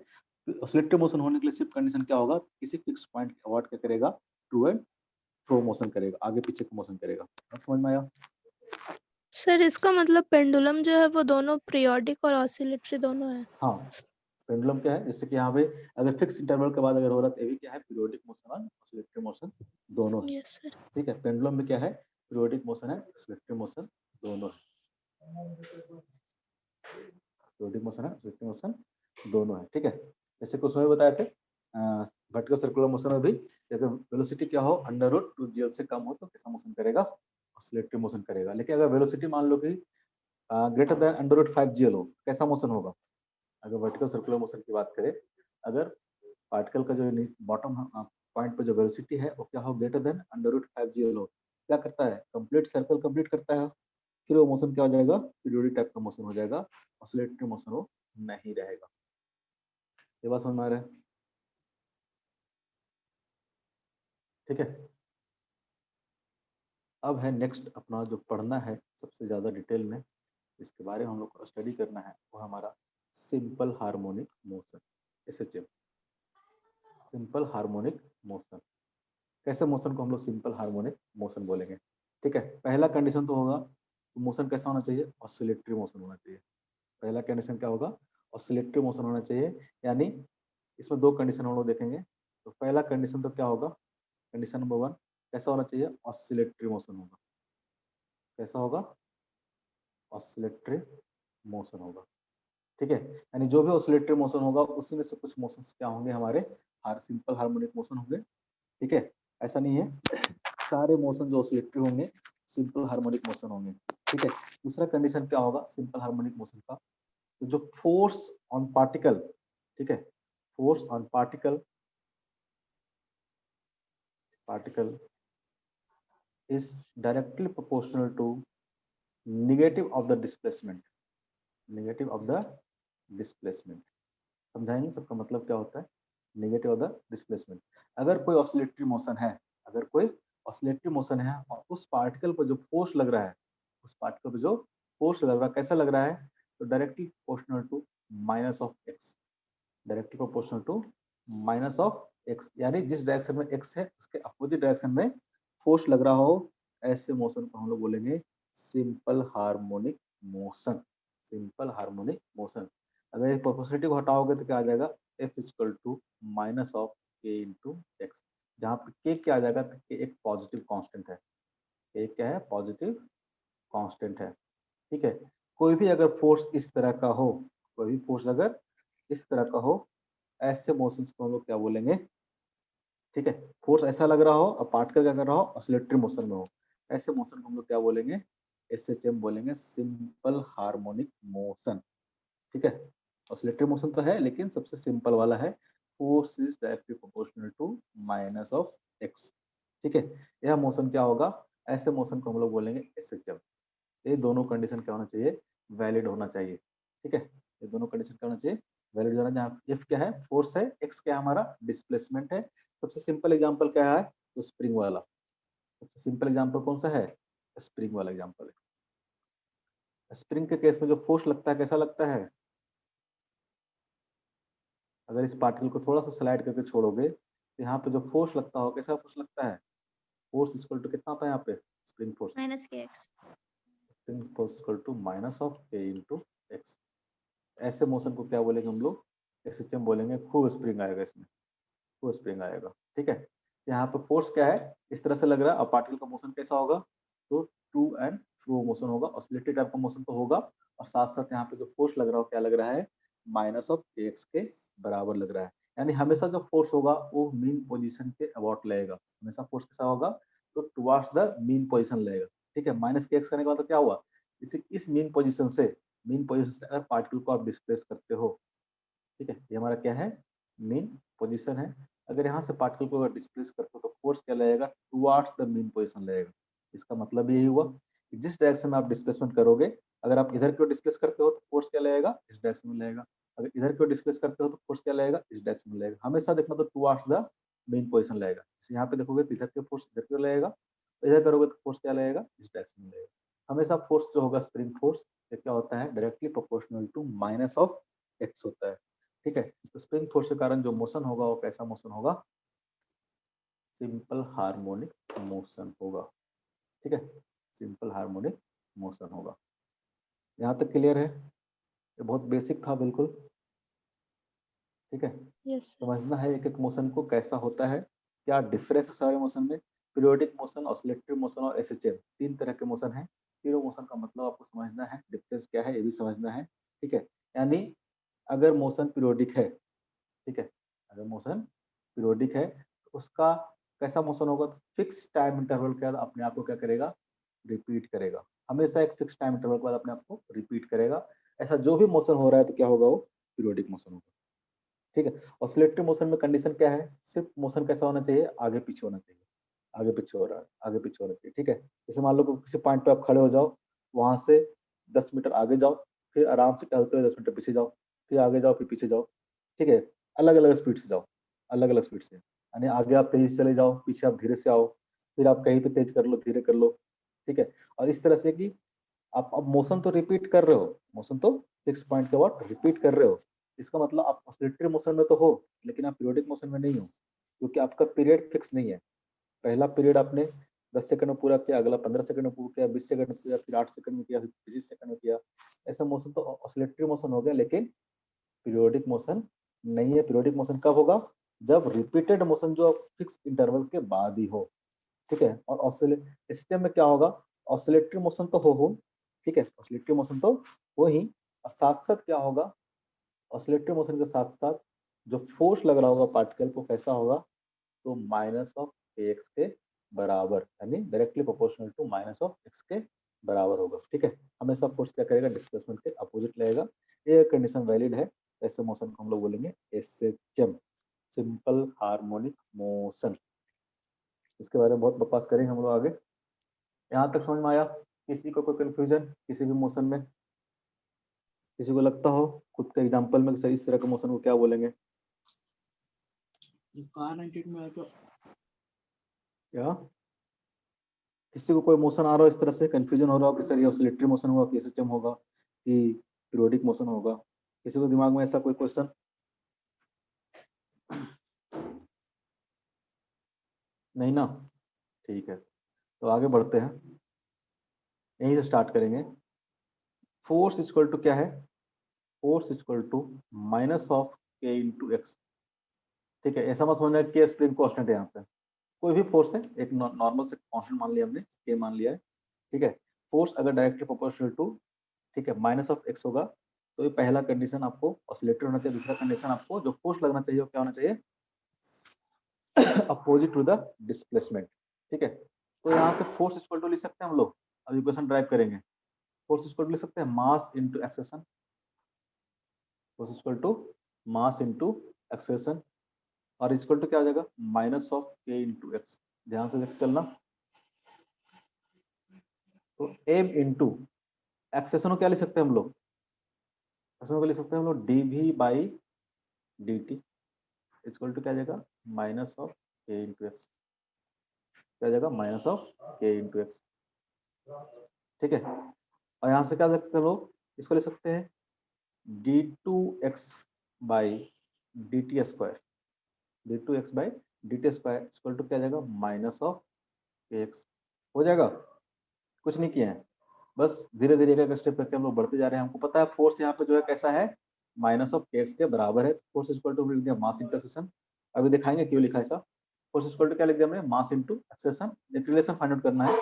Speaker 1: ऑसिलेटरी मोशन होने के लिए सिर्फ कंडीशन क्या होगा, किसी फिक्स पॉइंट के अबाउट क्या करेगा, टू एंड फ्रो मोशन करेगा, आगे पीछे का मोशन करेगा। अब समझ में आया?
Speaker 3: सर इसका मतलब पेंडुलम जो है वो दोनों पीरियोडिक और ऑसिलेटरी दोनों है।
Speaker 1: हाँ, पेंडुलम क्या है, जैसे कि यहाँ पे अगर फिक्स इंटरवल के बाद अगर हो रहा है, तो ये भी क्या है, पीरियोडिक मोशन और ऑसिलेटरी मोशन दोनों है,
Speaker 3: यस सर।
Speaker 1: ठीक है। पेंडुलम में क्या है, पीरियोडिक मोशन है, ऑसिलेटरी मोशन दोनों है, पीरियोडिक मोशन है, ऑसिलेटरी मोशन दोनों है, ठीक है। जैसे कुछ में बताए थे वर्टिकल सर्कुलर मोशन में भी, अगर वेलोसिटी क्या हो, अंडर रूट 2 GL से कम हो, तो कैसा मोशन करेगा, ऑसिलेटरी मोशन करेगा। लेकिन अगर वेलोसिटी मान लो कि greater than under root 5 GL हो, कैसा मोशन होगा, अगर वर्टिकल सर्कुलर मोशन की बात करें, अगर पार्टिकल का जो बॉटम पॉइंट पर जो वेलोसिटी है वो क्या हो, greater than under root 5 GL हो, क्या करता है, कंप्लीट सर्कल कंप्लीट करता है, फिर वो मोशन क्या हो जाएगा, पीरियोडिक टाइप का मोशन हो जाएगा, ऑसिलेटरी मोशन वो नहीं रहेगा। ये बात समझ में आ रहा है, ठीक है। अब है नेक्स्ट अपना जो पढ़ना है सबसे ज्यादा डिटेल में, इसके बारे में हम लोग को स्टडी करना है, वो हमारा simple harmonic motion, SHM, simple harmonic motion. कैसे मोशन को हम लोग सिंपल हार्मोनिक मोशन बोलेंगे। ठीक है, पहला कंडीशन तो होगा मोशन कैसा होना चाहिए, ऑसिलेटरी मोशन होना चाहिए। पहला कंडीशन क्या होगा, ऑसिलेटरी मोशन होना चाहिए, यानी इसमें दो कंडीशन हम लोग देखेंगे। तो पहला कंडीशन तो क्या होगा, कंडीशन नंबर 1 कैसा होना चाहिए, ऑसिलेटरी मोशन होगा। कैसा होगा, ऑसिलेटरी मोशन होगा। ठीक है, यानी जो भी ऑसिलेटरी मोशन होगा उसी में से कुछ मोशंस क्या होंगे हमारे सिंपल हार्मोनिक मोशन होंगे। ठीक है, ऐसा नहीं है सारे मोशन जो ऑसिलेटरी होंगे सिंपल हार्मोनिक मोशन होंगे। ठीक है, दूसरा कंडीशन क्या होगा सिंपल हार्मोनिक मोशन का, तो जो फोर्स ऑन पार्टिकल, ठीक है, force on particle is directly proportional to negative of the displacement, negative of the displacement। समझाएंगे सबका मतलब क्या होता है, नेगेटिव ऑफ द डिस्प्लेसमेंट। अगर कोई ऑसिलेटरी मोशन है, अगर कोई ऑसिलेटरी मोशन है और उस पार्टिकल पर जो फोर्स लग रहा है, उस पार्टिकल पर जो फोर्स लग रहा है कैसा लग रहा है, तो directly proportional to minus of x, directly proportional to minus of x, यानी जिस डायरेक्शन में एक्स है उसके अपोजिट डायरेक्शन में फोर्स लग रहा हो, ऐसे मोशन को हम लोग बोलेंगे simple harmonic motion. Simple harmonic motion. अगर इस प्रोपोर्शनलिटी को हटाओगे तो क्या आ जाएगा, F equal to minus of k into x, जहाँ पे के क्या आ जाएगा, के एक पॉजिटिव कांस्टेंट है, के क्या है, पॉजिटिव कांस्टेंट है। ठीक है, कोई भी अगर फोर्स इस तरह का हो, कोई भी फोर्स अगर इस तरह का हो, ऐसे मोशंस को हम लोग क्या बोलेंगे। ठीक है, फोर्स ऐसा लग रहा हो और पार्टिकल क्या कर रहा हो, ऑसिलेटरी मोशन में हो, ऐसे मोशन को हम लोग क्या बोलेंगे, एसएचएम बोलेंगे, सिंपल हार्मोनिक मोशन। ठीक है, ऑसिलेटरी मोशन तो है लेकिन सबसे सिंपल वाला है, force is directly proportional to minus of x. ठीक है, यह मोशन क्या होगा, ऐसे मोशन को हम लोग बोलेंगे एसएचएम। ये दोनों कंडीशन क्या होना चाहिए, वैलिड होना चाहिए। ठीक है, ये दोनों कंडीशन क्या होना चाहिए, वैलिड होना। जहाँ एफ क्या है, फोर्स है, एक्स क्या है, हमारा डिस्प्लेसमेंट है। सबसे सिंपल एग्जांपल क्या है, तो स्प्रिंग वाला। सबसे सिंपल एग्जांपल कौन सा है, स्प्रिंग वाला एग्जांपल है। स्प्रिंग के केस में जो फोर्स लगता है कैसा लगता है, अगर इस पार्टिकल को थोड़ा सा स्लाइड करके छोड़ोगे तो यहाँ पे जो फोर्स लगता हो कैसा फोर्स लगता है, फोर्स इक्वल टू कितना होता है यहाँ पे, spring force
Speaker 2: minus k x.
Speaker 1: Spring force equal to minus of k into x. ऐसे मोशन को क्या बोलेंगे हम लोग, एसएचएम बोलेंगे। खूब स्प्रिंग आएगा इसमें, खूब स्प्रिंग आएगा। ठीक है, यहाँ पे फोर्स क्या है, इस तरह से लग रहा है, और पार्टिकल का मोशन कैसा होगा, तो टू एंड फ्रो मोशन होगा, ऑसिलेटरी टाइप का मोशन तो होगा, और साथ साथ यहाँ पे जो फोर्स लग रहा हो क्या लग रहा है, माइनस ऑफ एक्स के बराबर लग रहा है। यानी हमेशा जो फोर्स होगा वो मीन पोजीशन के अबाउट लगेगा, हमेशा फोर्स कैसा होगा, तो टुवर्ड्स द मीन पोजीशन लगेगा। ठीक है, माइनस के एक्स करने के बाद तो क्या हुआ, इस मीन पोजीशन से अगर पार्टिकल को आप डिस्प्लेस करते हो, ठीक है, ये हमारा क्या है, मीन पोजीशन है। अगर यहाँ से पार्टिकल को अगर डिस्प्लेस करते हो तो फोर्स क्या लगेगा, टुवर्ड्स द मीन पोजीशन लगेगा। इसका मतलब यही हुआ कि जिस डायरेक्शन में आप डिस्प्लेसमेंट करोगे, अगर आप इधर की ओर डिस्प्लेस करते हो तो फोर्स क्या लगेगा, इस डायरेक्शन में लगेगा। अगर इधर की ओर डिस्प्लेस करते हो तो फोर्स क्या लगेगा, इस डायरेक्शन में लगेगा। हमेशा देखना तो टुवर्ड्स द मेन पोजीशन लगेगा। जैसे यहाँ पे देखोगे तो इधर के फोर्स इधर की ओर लगेगा, तो इधर करोगे तो फोर्स क्या लगेगा, इस डायरेक्शन में लगेगा। हमेशा फोर्स जो होगा स्प्रिंग फोर्स, ये क्या होता है, directly proportional to minus of x होता है। ठीक है, तो स्प्रिंग फोर्स के कारण जो मोशन होगा वो कैसा मोशन होगा, सिंपल हार्मोनिक मोशन होगा। ठीक है, सिंपल हार्मोनिक मोशन होगा। यहाँ तक क्लियर है, ये बहुत बेसिक था बिल्कुल। ठीक है,
Speaker 3: यस सर।
Speaker 1: समझना है एक एक मोशन को कैसा होता है, क्या डिफरेंस है सारे मोशन में। पीरियोडिक मोशन, ऑसिलेटरी मोशन और एसएचएम, तीन तरह के मोशन है। तीनों मोशन का मतलब आपको समझना है, डिफरेंस क्या है ये भी समझना है। ठीक है, यानी अगर मोशन पीरियोडिक है, ठीक है, अगर मोशन पीरियोडिक है तो उसका कैसा मोशन होगा, तो फिक्स टाइम इंटरवल के बाद अपने आप को क्या करेगा, रिपीट करेगा। हमेशा एक फिक्स टाइम इंटरवल के बाद अपने आप को रिपीट करेगा। ऐसा जो भी मोशन हो रहा है तो क्या होगा, वो पीरियोडिक मोशन होगा। ठीक है, ऑसिलेटरी मोशन में कंडीशन क्या है, सिर्फ मोशन कैसा होना चाहिए, आगे पीछे होना चाहिए। आगे पीछे हो रहा है, आगे पीछे होना चाहिए। ठीक है, जैसे मान लो कि किसी पॉइंट पे आप खड़े हो जाओ, वहां से 10 मीटर आगे जाओ, फिर आराम से टहलते हुए 10 मीटर पीछे जाओ, फिर आगे जाओ, फिर पीछे जाओ। ठीक है, अलग अलग स्पीड से जाओ, अलग अलग स्पीड से, यानी आगे आप तेजी से चले जाओ, पीछे आप धीरे से आओ, फिर आप कहीं पे तेज कर लो, धीरे कर लो। ठीक है, और इस तरह से कि आप अब मोशन तो रिपीट कर रहे हो, मोशन तो फिक्स पॉइंट के बाद रिपीट कर रहे हो। इसका मतलब आप ऑसिलेटरी मोशन में तो हो लेकिन आप पीरियोडिक मोशन में नहीं हो, क्योंकि आपका पीरियड फिक्स नहीं है। पहला पीरियड आपने 10 सेकंड में पूरा किया, अगला 15 सेकंड में पूरा किया, 20 सेकंड में किया, फिर 8 सेकंड में किया, फिर 25 सेकंड में किया। ऐसा मोशन तो ऑसिलेटरी मोशन हो गया, लेकिन पीरियोडिक मोशन नहीं है। पीरियोडिक मोशन कब होगा? जब रिपीटेड मोशन जो फिक्स इंटरवल के बाद ही हो, ठीक है। और ऑसिलेटरी सिस्टम में क्या होगा? ऑसिलेटरी मोशन तो हो, ठीक है, ऑसिलेटरी मोशन तो हो ही, और साथ साथ क्या होगा? ऑसिलेटरी मोशन के साथ साथ जो फोर्स लग रहा होगा पार्टिकल को कैसा होगा? तो माइनस ऑफ एक्स के बराबर, यानी directly proportional to minus of x के बराबर होगा, ठीक है। हमेशा फोर्स क्या करेगा? डिस्प्लेसमेंट के अपोजिट लगेगा। ये कंडीशन वैलिड है, ऐसे मोशन को हम लोग बोलेंगे एसएचएम, सिंपल हार्मोनिक मोशन। इसके बारे में बहुत बकवास करेंगे हम लोग आगे। यहाँ तक समझ में आया? किसी को कोई कंफ्यूजन किसी भी मोशन में? किसी को लगता हो खुद का एग्जांपल में सर इस तरह के मोशन को क्या बोलेंगे? क्या किसी को कोई मोशन आ रहा हो इस तरह से, कंफ्यूजन हो रहा हो कि सर ये ऑसिलेटरी मोशन होगा कि एसएचएम होगा कि पीरियोडिक मोशन होगा? किसी को दिमाग में ऐसा कोई क्वेश्चन? नहीं ना? ठीक है, तो आगे बढ़ते हैं, यहीं से स्टार्ट करेंगे। फोर्स इक्वल टू क्या है? Force equal to minus of k into x, ठीक है। ऐसा मत समझना कि स्प्रिंग कांस्टेंट है। यहाँ पे कोई भी फोर्स है, एक नॉर्मल से कांस्टेंट मान लिया हमने, के मान लिया है, ठीक है। फोर्स अगर डायरेक्टली प्रोपोर्शनल टू, ठीक है, माइनस ऑफ एक्स होगा, तो ये पहला कंडीशन आपको ऑसिलेटर होना चाहिए। दूसरा कंडीशन आपको जो फोर्स लगना चाहिए वो क्या होना चाहिए? अपोजिट टू द डिस्प्लेसमेंट, ठीक है। तो यहाँ से फोर्स इक्वल टू लिख सकते हैं हम लोग, अब इक्वेशन ड्राइव करेंगे। फोर्स इक्वल टू लिख सकते हैं mass into acceleration, force equal to mass into acceleration, और इक्वल टू क्या हो जाएगा? Minus of k into x. ध्यान से देख चलना। तो एम इंटू एक्सेलरेशन को क्या लिख सकते हैं हम लोग? एक्सेलरेशन को लिख सकते हैं हम लोग d v by d t equal to क्या जाएगा? Minus of k into x. क्या जाएगा? Minus of k into x, ठीक है। और यहाँ से क्या लिख सकते हैं लोग? इसको लिख सकते हैं d two x by d t square, d two x by d t square equal to क्या जाएगा? Minus of k x. हो जाएगा? कुछ नहीं किया है, बस धीरे धीरे एक स्टेप करके हम लोग बढ़ते जा रहे हैं। हमको पता है फोर्स यहाँ पे जो है कैसा है? माइनस ऑफ के एक्स के बराबर है। फोर्स इक्वल टू लिख दिया मास इंटू एक्सेलरेशन। अभी दिखाएंगे क्यों लिखा ऐसा। फोर्स इक्वल टू क्या लिख दिया हमने? मास इंटू एक्सेलरेशन। एक रिलेशन फाइंड आउट करना है,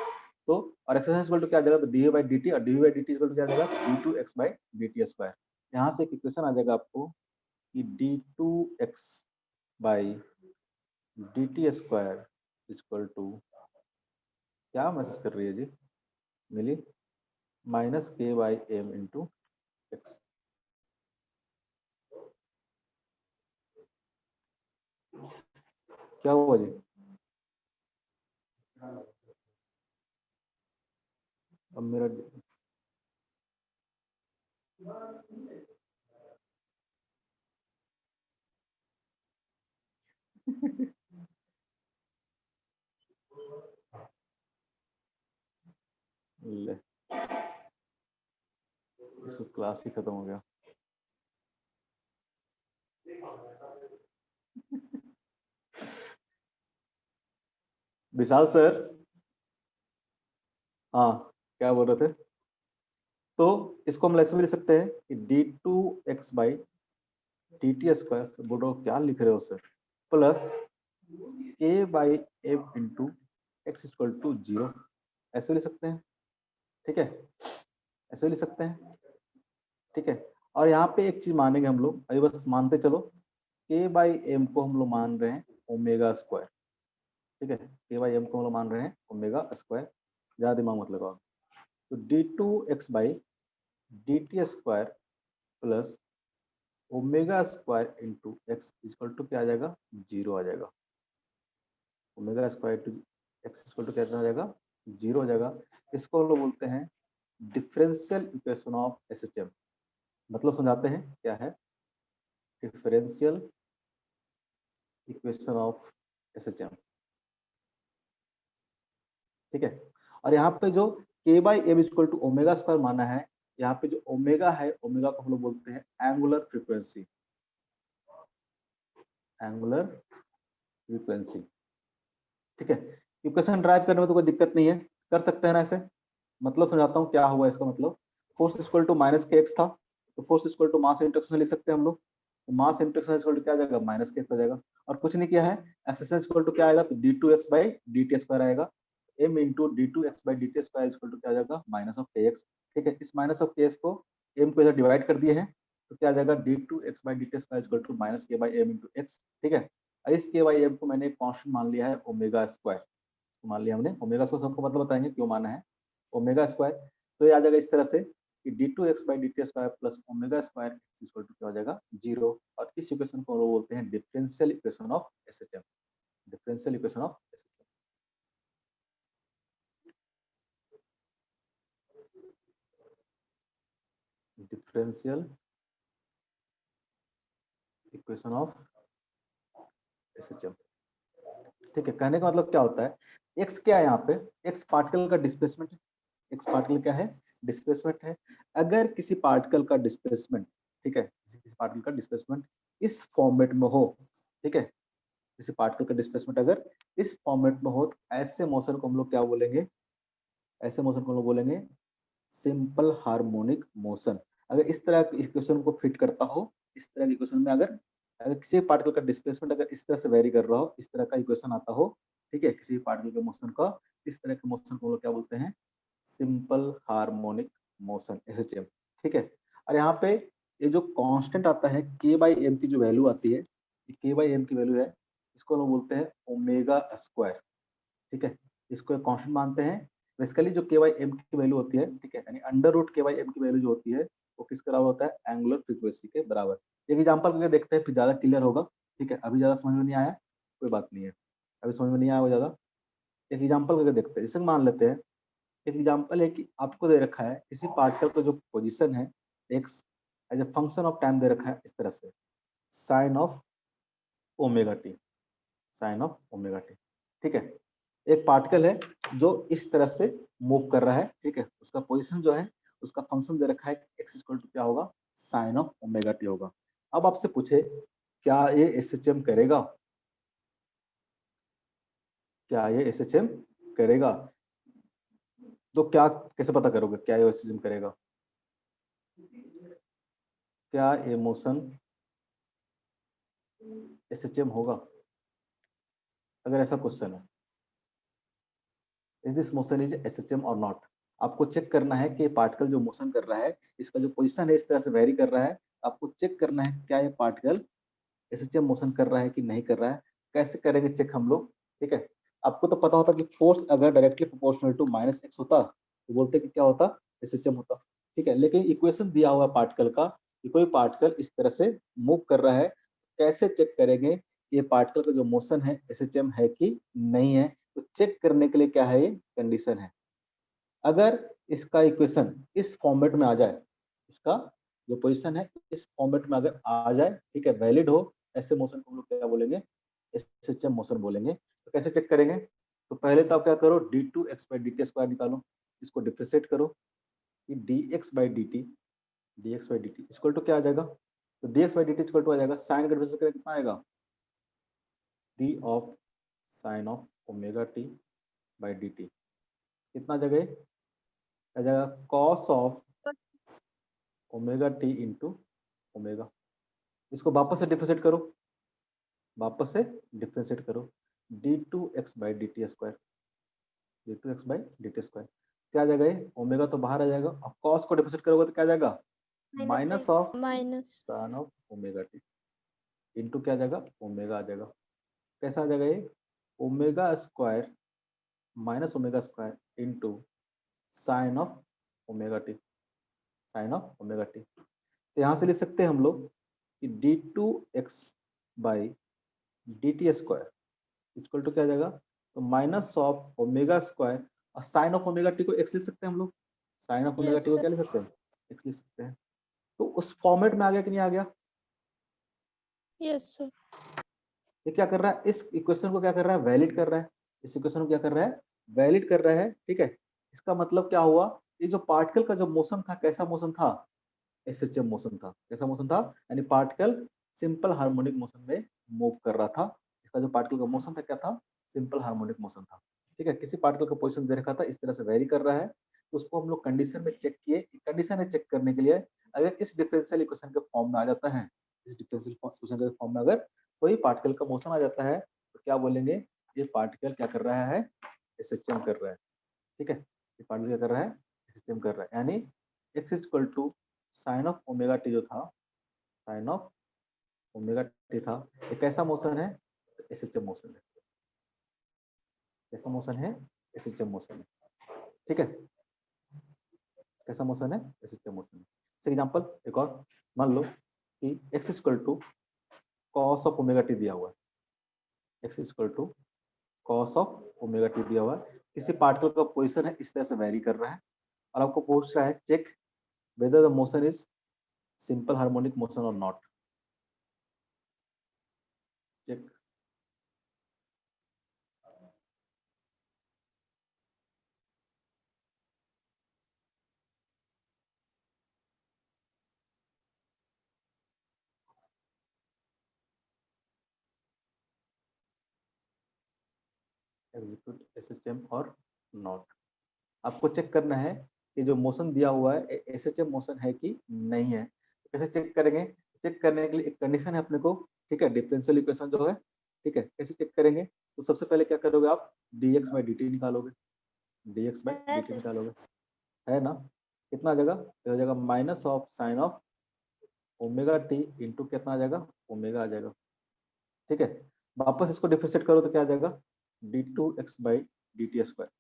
Speaker 1: तो और एक्सेलरेशन इक्वल टू क्या जाएगा? तो डी बाई डी टी, और d by d t equal to क्या जाएगा? D two x by d t square. यहाँ से एक इक्वेशन आ जाएगा आपको कि d two x by d t square equal to क्या मैसेज कर रही है जी? मिली? Minus k by m into x. क्या हुआ जी? अब मेरा ले, इसको क्लास ही खत्म हो गया। विशाल सर, हाँ क्या बोल रहे थे? तो इसको हम ऐसे भी लिख सकते हैं कि d two x by t t square, बोलो क्या लिख रहे हो sir, plus k by m into x equal to zero, ऐसे लिख सकते हैं, ठीक है। ऐसे लिख सकते हैं, ठीक है। और यहाँ पे एक चीज मानेंगे हम लोग, अभी बस मानते चलो, के बाई एम को हम लोग मान रहे हैं ओमेगा स्क्वायर, ठीक है। के बाई एम को हम लोग मान रहे हैं ओमेगा स्क्वायर, ज्यादा दिमाग मत लगाओ। तो d two x by d t square plus omega square into x equal to क्या आ जाएगा? जीरो आ जाएगा। Omega square to x equal to क्या आ जाएगा? जीरो हो जाएगा। इसको हम लोग बोलते हैं डिफरेंशियल इक्वेशन ऑफ एसएचएम। मतलब समझाते हैं क्या है डिफरेंशियल इक्वेशन ऑफ एसएचएम, ठीक है। और यहाँ पे जो k by m equal to omega square माना है, यहाँ पे जो ओमेगा है, ओमेगा को हम लोग बोलते हैं एंगुलर फ्रीक्वेंसी, एंगुलर फ्रीक्वेंसी, ठीक है। इक्वेशन ड्राइव करने में तो कोई दिक्कत नहीं है, कर सकते हैं ना ऐसे। मतलब समझाता हूँ क्या हुआ इसका मतलब। Force equal to minus k x था, तो force equal to mass into acceleration लिख सकते हैं हम लोग। तो mass into acceleration equal to क्या आ जाएगा, माइनस के एक्स आ जाएगा। और कुछ नहीं किया है, एक्सेलरेशन इक्वल टू क्या आएगा, तो d two x by d t square आएगा। M into d two x by d t square equal to क्या आ जाएगा, माइनस ऑफ के एक्स। ठीक है, इस माइनस ऑफ के एक्स को एम को इधर डिवाइड कर दिए हैं, तो क्या आ जाएगा, d two x by d t square equal to minus k by m into x. ठीक है, इस के बाई एम को मैंने कांस्टेंट मान लिया है ओमेगा स्क्वायर। मान लिया हमने ओमेगा स्क्वायर, सबको मतलब बताएंगे क्यों माना है ओमेगा स्क्वायर। तो ये आ जाएगा इस तरह से कि d two x by d t square plus omega square equal to क्या हो जाएगा, 0। और इस इक्वेशन को लोग बोलते हैं differential equation of SHM. Differential equation of SHM. Differential equation of SHM. ठीक है, कहने का मतलब क्या होता है, एक्स क्या है यहाँ पे, एक्स पार्टिकल का डिस्प्लेसमेंट है। एक्स पार्टिकल क्या है, डिस्प्लेसमेंट है। अगर किसी पार्टिकल का डिस्प्लेसमेंट, ठीक है, किसी पार्टिकल का डिस्प्लेसमेंट इस फॉर्मेट में हो, ठीक है, किसी पार्टिकल का डिस्प्लेसमेंट अगर इस फॉर्मेट में हो, तो ऐसे मोशन को हम लोग क्या बोलेंगे, ऐसे मोशन को हम लोग बोलेंगे सिंपल हार्मोनिक मोशन। अगर इस तरह की इक्वेशन को फिट करता हो, इस तरह की इक्वेशन में अगर अगर किसी पार्टिकल का डिस्प्लेसमेंट अगर इस तरह से वेरी कर रहा हो, इस तरह का इक्वेशन आता हो, ठीक है, किसी पार्टिकल के मोशन का, इस तरह के मोशन को हम लोग क्या बोलते हैं, सिंपल हार्मोनिक मोशन, एसएचएम। ठीक है, और यहाँ पे ये जो कांस्टेंट आता है के बाई एम की जो वैल्यू आती है, के बाई एम की वैल्यू है, इसको हम लोग बोलते हैं ओमेगा स्क्वायर। ठीक है, इसको एक कांस्टेंट मानते हैं। बेसिकली जो के बाई एम की वैल्यू होती है, ठीक है, यानी अंडर रूट के बाई एम की वैल्यू जो होती है, वो किसके बराबर होता है, एंगुलर फ्रीक्वेंसी के बराबर। एक एग्जांपल करके देखते हैं, फिर ज्यादा क्लियर होगा। ठीक है, अभी ज्यादा समझ में नहीं आया कोई बात नहीं है, अभी समझ में नहीं आया वो ज्यादा। एक एग्जांपल करके देखते हैं, जैसे मान लेते हैं, एक एग्जांपल है कि आपको दे रखा है किसी पार्टिकल का जो पोजीशन है x as a function of time दे रखा है इस तरह से, sine of omega t, sine of omega t. ठीक है, एक पार्टिकल है जो इस तरह से मूव कर रहा है, ठीक है, उसका पोजीशन जो है, उसका फंक्शन दे रखा है एक्स इक्वल टू क्या होगा, साइन ऑफ ओमेगा टी होगा। अब आपसे पूछे क्या ये एसएचएम करेगा, क्या ये एसएचएम करेगा, तो क्या कैसे पता करोगे क्या ये एसएचएम करेगा, क्या ये मोशन एसएचएम होगा, अगर ऐसा क्वेश्चन है, is this motion is SHM or not. आपको चेक करना है कि पार्टिकल जो मोशन कर रहा है, इसका जो पोजीशन है इस तरह से वेरी कर रहा है, आपको चेक करना है क्या ये पार्टिकल एसएचएम मोशन कर रहा है कि नहीं कर रहा है। कैसे करेंगे चेक हम लोग, ठीक है, आपको तो पता होता कि फोर्स अगर directly proportional to minus x होता तो बोलते कि क्या होता, एसएचएम होता। ठीक है, लेकिन इक्वेशन दिया हुआ पार्टिकल का कि कोई पार्टिकल इस तरह से मूव कर रहा है, कैसे चेक करेंगे ये पार्टिकल का जो मोशन है एसएचएम है कि नहीं है। तो चेक करने के लिए क्या है, ये कंडीशन है, अगर इसका इक्वेशन इस फॉर्मेट में आ जाए, इसका जो पोजीशन है इस फॉर्मेट में अगर आ जाए, ठीक है, वैलिड हो, ऐसे मोशन को हम लोग क्या बोलेंगे, एसएचएम मोशन बोलेंगे। तो कैसे चेक करेंगे, तो पहले तो आप क्या करो, d two x by d t square निकालो, इसको डिफ्रेंशिएट करो कि d x by d t, d x by d t equal to क्या आ जाएगा, तो d x by d t equal to आ जाएगा, साइन का डिफ्रेंशिएट करें कितना आएगा, d of sine of omega t by d t, कितना जगह आ जाएगा, cos of omega t into omega. इसको वापस से डिफरेंशिएट करो, वापस से डिफरेंशिएट करो, d two x by d t square, d two x by d t square क्या आ जाएगा, ये ओमेगा तो बाहर आ जाएगा, और कॉस को डिफरेंशिएट करोगे तो क्या आ जाएगा, minus of
Speaker 3: minus
Speaker 1: sine of omega t into क्या आ जाएगा, ओमेगा आ जाएगा। कैसा आ जाएगा ये, omega square minus omega square into sine of omega t, sine of omega t. तो यहाँ से लिख सकते हैं हम लोग कि d two x by d t square equal to क्या आ जाएगा, तो माइनस ऑफ ओमेगा स्क्वायर, और साइन ऑफ ओमेगा टी को एक्स लिख सकते हैं हम लोग, sine of omega
Speaker 3: yes
Speaker 1: t को
Speaker 3: सर।
Speaker 1: क्या लिख सकते हैं, एक्स लिख सकते हैं। तो उस फॉर्मेट में आ गया कि नहीं आ गया,
Speaker 3: यस सर।
Speaker 1: ये क्या कर रहा है, इस इक्वेशन को क्या कर रहा है, वैलिड कर रहा है, इस इक्वेशन को क्या कर रहा है, वैलिड कर रहा है। ठीक है, इसका मतलब क्या हुआ, ये जो पार्टिकल का जो मोशन था कैसा मोशन था, एसएचएम मोशन था। कैसा मोशन था, यानी पार्टिकल सिंपल हार्मोनिक मोशन में मूव कर रहा था। इसका जो पार्टिकल का मोशन था क्या था, सिंपल हार्मोनिक मोशन था। ठीक है, किसी पार्टिकल का पोजीशन दे रखा था, इस तरह से वेरी कर रहा है, तो उसको हम लोग कंडीशन में चेक किए। कंडीशन है चेक करने के लिए, अगर इस डिफरेंशियल इक्वेशन के फॉर्म में आ जाता है, इस डिफरेंशियल इक्वेशन के फॉर्म में अगर कोई पार्टिकल का मोशन आ जाता है, तो क्या बोलेंगे, ये पार्टिकल क्या कर रहा है, एसएचएम कर रहा है। ठीक है, ये पार्टिकल क्या कर रहा है, एसएचएम कर रहा है, यानी x equal to sine of omega t जो था, साइन ऑफ ओमेगा टी था, ये कैसा मोशन है, एसएचएम मोशन है। कैसा मोशन है, एसएचएम मोशन है। ठीक है, कैसा मोशन है, एसएचएम मोशन है। फॉर एग्जांपल एक और मान लो कि x equal to cos of omega t दिया हुआ है, x equal to cos of omega t दिया हुआ है, किसी पार्टिकल का पोजीशन है, इस तरह से वेरी कर रहा है, और आपको पूछ रहा है check whether the motion is simple harmonic motion or not. Check execute SHM or not. आपको चेक करना है कि जो मोशन दिया हुआ है एसएचएम मोशन है कि नहीं है। कैसे चेक करेंगे, चेक करने के लिए एक कंडीशन है अपने को, ठीक है, डिफरेंशियल इक्वेशन जो है, ठीक है, कैसे चेक करेंगे, तो सबसे पहले क्या करोगे आप, dx बाई dt निकालोगे, dx बाई dt निकालोगे, है ना, कितना आ जाएगा, तो हो जाएगा minus of sine of omega t into कितना आ जाएगा, ओमेगा आ जाएगा। ठीक है, वापस इसको डिफरेंशिएट करो तो क्या आ जाएगा, d2x by dt square,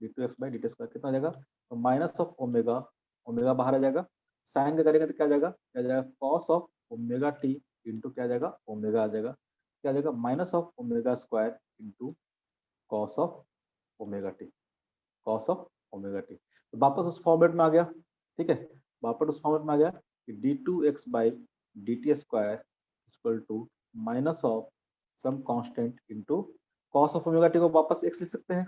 Speaker 1: d2x by dt square कितना आ जाएगा, तो माइनस ऑफ ओमेगा, ओमेगा बाहर आ जाएगा, साइन का करेंगे तो क्या आ जाएगा, क्या आ जाएगा, cos of omega t into क्या आ जाएगा, ओमेगा आ जाएगा, क्या आ जाएगा, minus of omega square into cos of omega t, cos of omega t. तो वापस उस फॉर्मेट में आ गया। ठीक है, वापस उस फॉर्मेट में आ गया कि d2x by dt square equal to minus of some constant into cos of omega t को वापस x लिख सकते हैं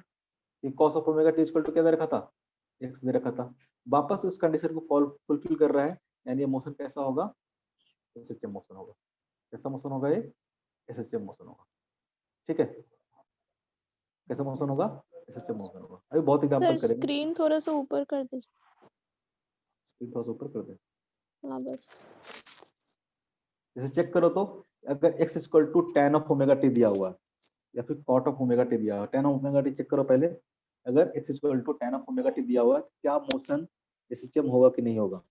Speaker 1: कि cos of omega t equal to क्या दे रखा था, x दे रखा था। वापस उस कंडीशन को फुलफिल कर रहा है, यानी ये मोशन कैसा होगा, एसएचएम मोशन होगा। कैसा मोशन होगा ये, एसएचएम मोशन होगा। ठीक है, कैसा मोशन होगा, एसएचएम मोशन होगा। अभी बहुत एग्जांपल
Speaker 3: सर
Speaker 1: करेंगे।
Speaker 3: स्क्रीन थोड़ा सा ऊपर कर दीजिए।
Speaker 1: स्क्रीन थोड़ा सा ऊपर कर दे,
Speaker 3: हाँ बस।
Speaker 1: जैसे चेक करो तो अगर x equal to tan of omega t दिया हुआ है या फिर cot ऑफ ओमेगा टी दिया हुआ है, tan of omega t check करो पहले, अगर x equal to tan of omega t दिया हुआ है, क्या मोशन एसएचएम होगा कि नहीं होगा।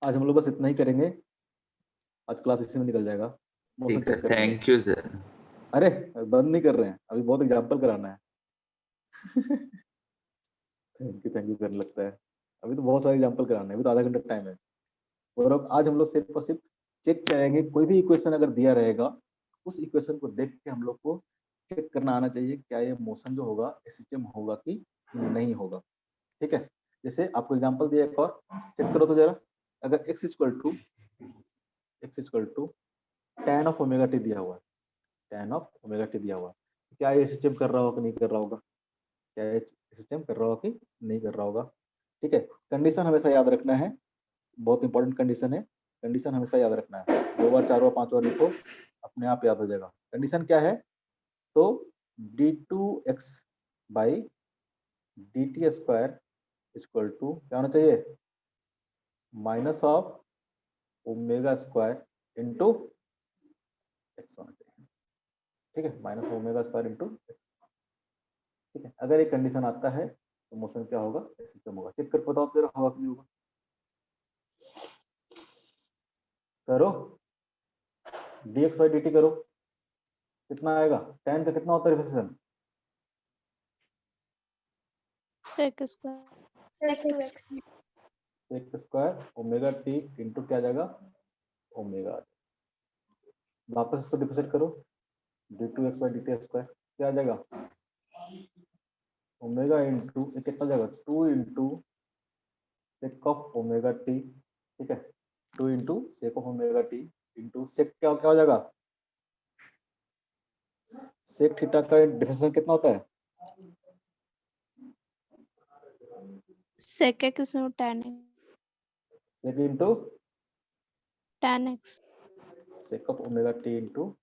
Speaker 1: आज हम लोग बस इतना ही करेंगे, आज क्लास इसी में निकल जाएगा। मोशन
Speaker 4: ठीक है,
Speaker 1: चेक करेंगे।
Speaker 4: Thank you sir.
Speaker 1: अरे बंद नहीं कर रहे हैं, अभी बहुत एग्जांपल कराना है। थैंक यू करने लगता है, अभी तो बहुत सारे एग्जांपल कराने हैं, अभी तो आधा घंटा टाइम है। और अब आज हम लोग सिर्फ और सिर्फ चेक करेंगे, कोई भी इक्वेशन अगर दिया रहेगा, उस इक्वेशन को देख के हम लोग को चेक करना आना चाहिए क्या ये मोशन जो होगा एसएचएम होगा कि नहीं होगा। ठीक है, जैसे आपको एग्जांपल दिया एक और, चेक करो तो जरा, अगर x equal to tan of omega t दिया हुआ है, tan ऑफ ओमेगा टी दिया हुआ है, क्या ये एसएचएम कर रहा होगा कि नहीं कर रहा होगा, क्या ये एसएचएम कर रहा होगा कि नहीं कर रहा होगा। ठीक है, कंडीशन हमेशा याद रखना है, बहुत इंपॉर्टेंट कंडीशन है, कंडीशन हमेशा याद रखना है, 2 बार 4 बार 5 बार लिखो, अपने आप याद हो जाएगा। कंडीशन क्या है, तो d2x by dt square equal to क्या होना चाहिए, minus of omega square into x होना चाहिए। ठीक है, minus omega square into x. ठीक है, अगर ये कंडीशन आता है तो मोशन क्या होगा, एसएचएम होगा। चेक कर बताओ जरा होगा कि नहीं होगा, करो, dx बाई dt करो, कितना आएगा, tan का कितना होता है reflection,
Speaker 3: sec square
Speaker 1: sec square omega t into क्या आ जाएगा, ओमेगा। वापस इसको डिफरेंशिएट करो, d2x बाई dt स्क्वायर क्या आ जाएगा, ओमेगा इंटू कितना जाएगा, 2 into sec of omega t. ठीक है, 2 into sec of omega t into sec क्या क्या हो जाएगा, सेक थीटा का डिफरेंशियल कितना होता है,
Speaker 3: sec x tan
Speaker 1: sec into
Speaker 3: tan x
Speaker 1: sec of omega t into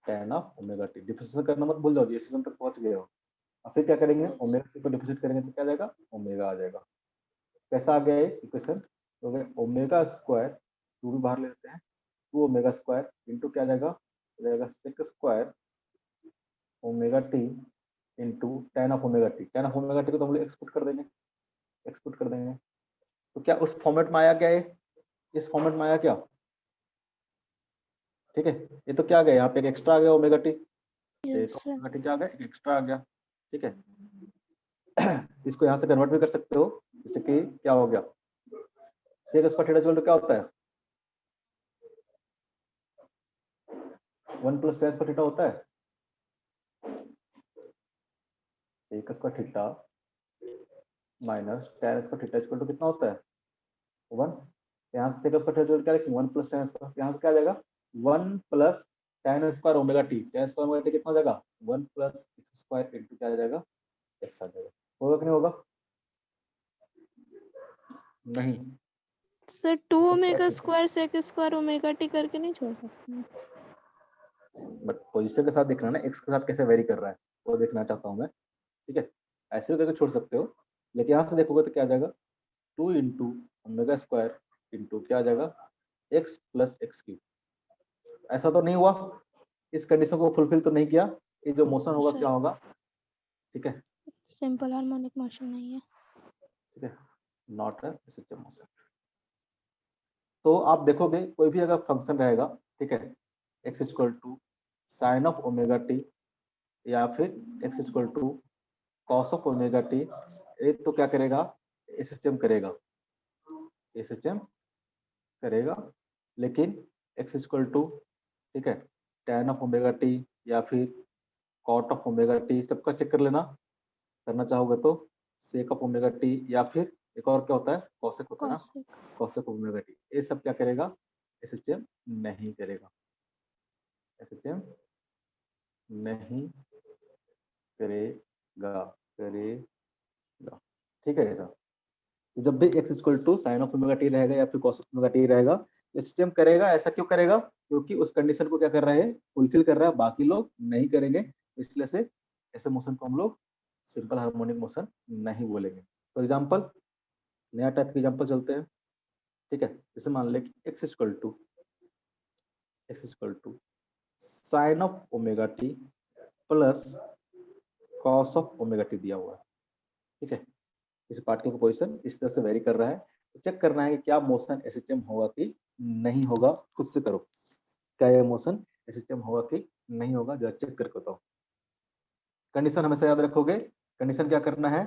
Speaker 1: tan of omega t. Differentiation करना मत भूल जाओ, जिस सिस्टम तक पहुंच गए हो। और फिर क्या करेंगे, ओमेगा टी को डिफरेंशिएट करेंगे तो क्या आ जाएगा, ओमेगा आ जाएगा। कैसा आ गया ये इक्वेशन, तो ओमेगा स्क्वायर, टू भी बाहर ले लेते हैं, 2 ओमेगा स्क्वायर इंटू क्या आ जाएगा sec square omega t into tan of omega t. tan of omega t को तो हम लोग एक्सपोर्ट कर देंगे। तो क्या उस फॉर्मेट में आया क्या, ये इस फॉर्मेट में आया क्या, ठीक है। ये तो क्या आ गया, यहाँ पे एक एक्स्ट्रा आ गया omega T,
Speaker 3: yes sir.
Speaker 1: Omega t क्या आ गया, एक एक्स्ट्रा आ गया, ठीक है। इसको यहाँ से कन्वर्ट भी कर सकते हो, जैसे कि क्या हो गया, sec square theta equal to क्या होता है, 1 प्लस tan स्क्वायर थीटा होता है। Sec square theta minus tan square theta equal to कितना होता है, 1। यहाँ से सेक स्क्वायर थीटा क्या लिखेंगे, 1 प्लस tan स्क्वायर, यहाँ से क्या आ जाएगा 1 plus tan square omega t. tan square omega T कितना हो जाएगा, 1 प्लस एक्स स्क्वायर इंटू क्या आ जाएगा, एक्स आ जाएगा। होगा कि नहीं होगा, नहीं।
Speaker 3: Sir 2 omega square sec square omega t करके नहीं छोड़ सकते?
Speaker 1: बट पोजीशन के साथ देखना ना, एक्स के साथ कैसे वेरी कर रहा है वो देखना चाहता हूँ मैं, ठीक है। ऐसे भी करके छोड़ सकते हो, लेकिन यहाँ से देखोगे तो क्या आ जाएगा, 2 इंटू ओमेगा स्क्वायर इंटू क्या आ जाएगा, एक्स प्लस एक्स क्यूब। ऐसा तो नहीं हुआ, इस कंडीशन को फुलफिल तो नहीं किया, ये जो मोशन होगा क्या होगा, ठीक है,
Speaker 3: सिंपल हार्मोनिक मोशन नहीं है।
Speaker 1: ठीक है, नॉट अ सिस्टम मोशन। तो आप देखोगे कोई भी अगर फंक्शन रहेगा, ठीक है, x equal to sine of omega t या फिर x equal to cos of omega t, ये तो क्या करेगा, सिस्टम करेगा, ये सिस्टम करेगा। लेकिन एक्स इक्वल टू, ठीक है, tan ऑफ ओमेगा टी या फिर कॉट ऑफ ओमेगा टी, सबका चेक कर लेना, करना चाहोगे तो सेक ऑफ ओमेगा टी या फिर एक और क्या होता है, कॉसेक होता है ना,
Speaker 3: कॉसेक।
Speaker 1: कॉसेक ओमेगा टी, ये सब क्या करेगा, ये सिस्टम नहीं करेगा, ये सिस्टम नहीं करेगा, ठीक है। ऐसा तो जब भी x equal to sine of omega t रहेगा या फिर कॉस ऑफ ओमेगा टी रहेगा, सिस्टम करेगा। ऐसा क्यों करेगा, क्योंकि उस कंडीशन को क्या कर रहा है, फुलफिल कर रहा है, बाकी लोग नहीं करेंगे, इसलिए से ऐसे मोशन को हम लोग सिंपल हार्मोनिक मोशन नहीं बोलेंगे। फॉर एग्जाम्पल, नया टाइप के एग्जाम्पल चलते हैं, ठीक है। जैसे मान ले कि x equal to sine of omega t plus cos of omega t दिया हुआ है, ठीक है। इस पार्टिकल का पोजीशन इस तरह से वेरी कर रहा है, तो चेक करना है कि क्या मोशन एसिस्टम होगा कि नहीं होगा, खुद से करो, क्या ये मोशन एसिस्टम होगा कि नहीं होगा, जरा चेक करके बताओ। कंडीशन हमेशा याद रखोगे, कंडीशन क्या करना है,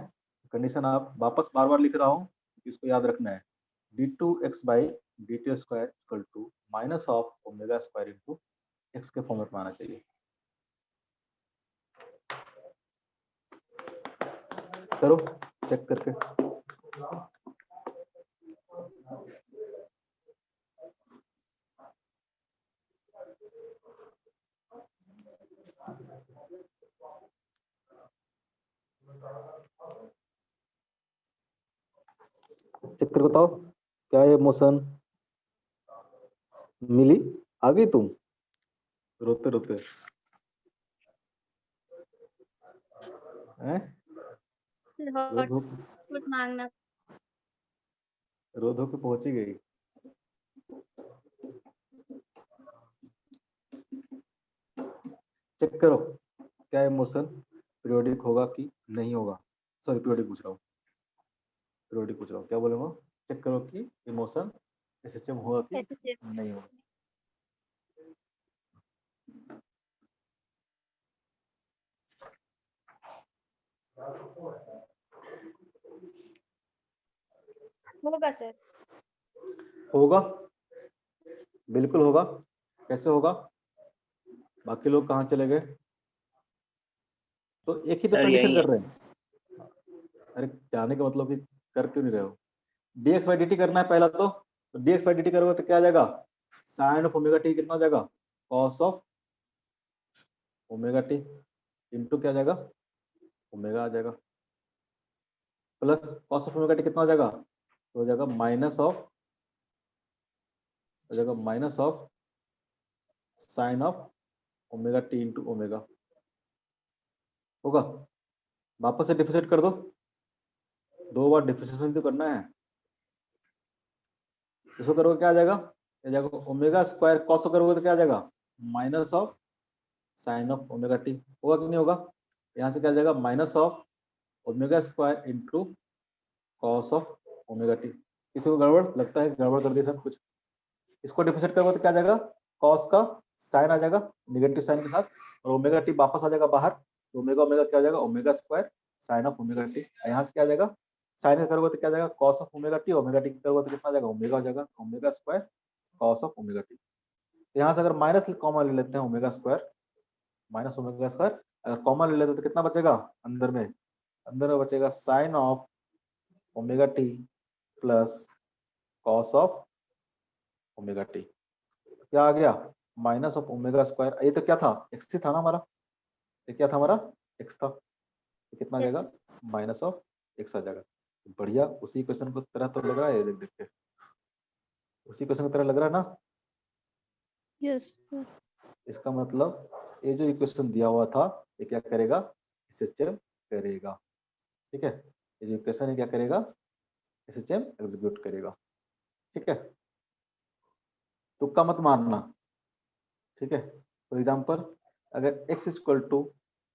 Speaker 1: कंडीशन आप वापस बार बार लिख रहा हूँ, इसको याद रखना है, d2x by dt square equal to minus of omega square into x के फॉर्मेट में आना चाहिए। करो चेक करके, चेक कर बताओ, क्या ये मोशन मिली, आ गई तुम रोते रोते हैं,
Speaker 2: कुछ मांगना।
Speaker 1: रो धो के पहुंची गई। चेक करो क्या इमोशन पीरियोडिक होगा कि नहीं होगा, सॉरी पीरियोडिक पूछ रहा हूँ, क्या बोले वो, चेक करो कि इमोशन सिस्टम होगा कि नहीं होगा।
Speaker 2: होगा सर।
Speaker 1: होगा, बिल्कुल होगा। कैसे होगा, बाकी लोग कहाँ चले गए, तो एक ही तो कंडीशन कर रहे हैं। अरे जाने का मतलब कि कर क्यों नहीं रहे हो, dx बाई dt करना है पहला, तो dx बाई dt करोगे तो क्या आ जाएगा, साइन ऑफ ओमेगा टी कितना हो जाएगा, cos of omega t into क्या आ जाएगा, ओमेगा आ जाएगा, plus cos of omega T कितना हो जाएगा, तो हो जाएगा minus of sine of omega t into omega होगा। वापस से डिफरेंशिएट कर दो, 2 बार डिफरेंशिएशन तो करना है। इसको करोगे क्या आ जाएगा, ये जाएगा ओमेगा स्क्वायर कॉस करोगे तो क्या आ जाएगा minus of sine of omega T, होगा कि नहीं होगा। यहाँ से क्या आ जाएगा minus of omega square into cos of omega T. किसी को गड़बड़ लगता है, गड़बड़ कर दिया सब कुछ। इसको डिफरेंशिएट करोगे तो क्या आ जाएगा कॉस का साइन आ जाएगा नेगेटिव साइन के साथ, और ओमेगा टी वापस आ जाएगा बाहर, तो ओमेगा ओमेगा क्या हो जाएगा omega square sine of omega t. यहाँ से क्या आ जाएगा साइन का करोगे तो क्या आ जाएगा cos of omega t, omega t करोगे तो कितना आ जाएगा ओमेगा हो जाएगा, omega square cos of omega t. यहाँ से अगर माइनस कॉमन ले लेते हैं omega square minus omega square, अगर कॉमन ले लेते तो कितना बचेगा अंदर में बचेगा sine of omega t plus cos of omega t. क्या आ गया माइनस ऑफ ओमेगा स्क्वायर, ये तो क्या था एक्स था ना हमारा, ये क्या था हमारा एक्स था, तो कितना आ
Speaker 2: Yes.
Speaker 1: जाएगा माइनस ऑफ एक्स आ जाएगा। बढ़िया, उसी क्वेश्चन को तरह तो लग रहा है, देख देख के उसी क्वेश्चन की तरह लग रहा है ना।
Speaker 3: यस
Speaker 1: इसका मतलब ये जो इक्वेशन दिया हुआ था ये क्या करेगा एसएचएम करेगा, ठीक है। ये जो इक्वेशन है क्या करेगा एसएचएम एग्जीक्यूट करेगा, ठीक है। तुक्का मत मारना, ठीक है। फॉर एग्जाम्पल अगर x equal to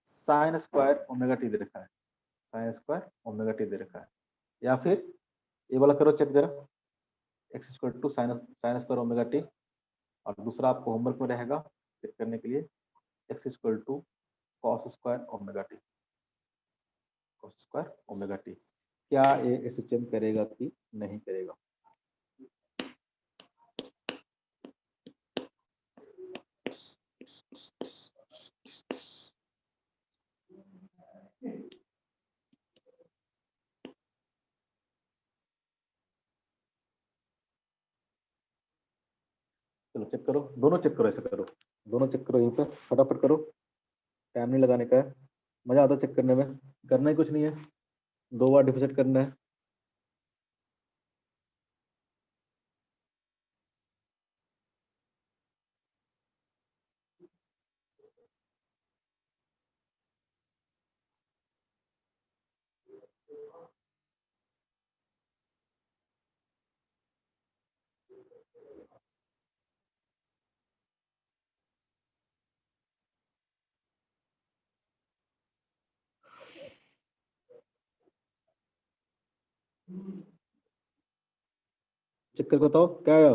Speaker 1: sine square omega t दे रखा है, साइन स्क्वायर ओमेगा टी दे रखा है, या फिर ये वाला करो चेक जरा, x equal to sine square omega t, और दूसरा आपको होमवर्क में रहेगा चेक करने के लिए x equal to cos square omega t, cos square omega t. क्या ये एसएचएम करेगा कि नहीं करेगा। चलो चेक करो, दोनों चेक करो, ऐसे करो दोनों चेक करो, यहीं पे फटाफट करो, टाइम नहीं लगाने का है, मजा आता है चेक करने में, करना ही कुछ नहीं है, 2 बार डिफरेंशिएट करना है। चेक करके बताओ क्या आया।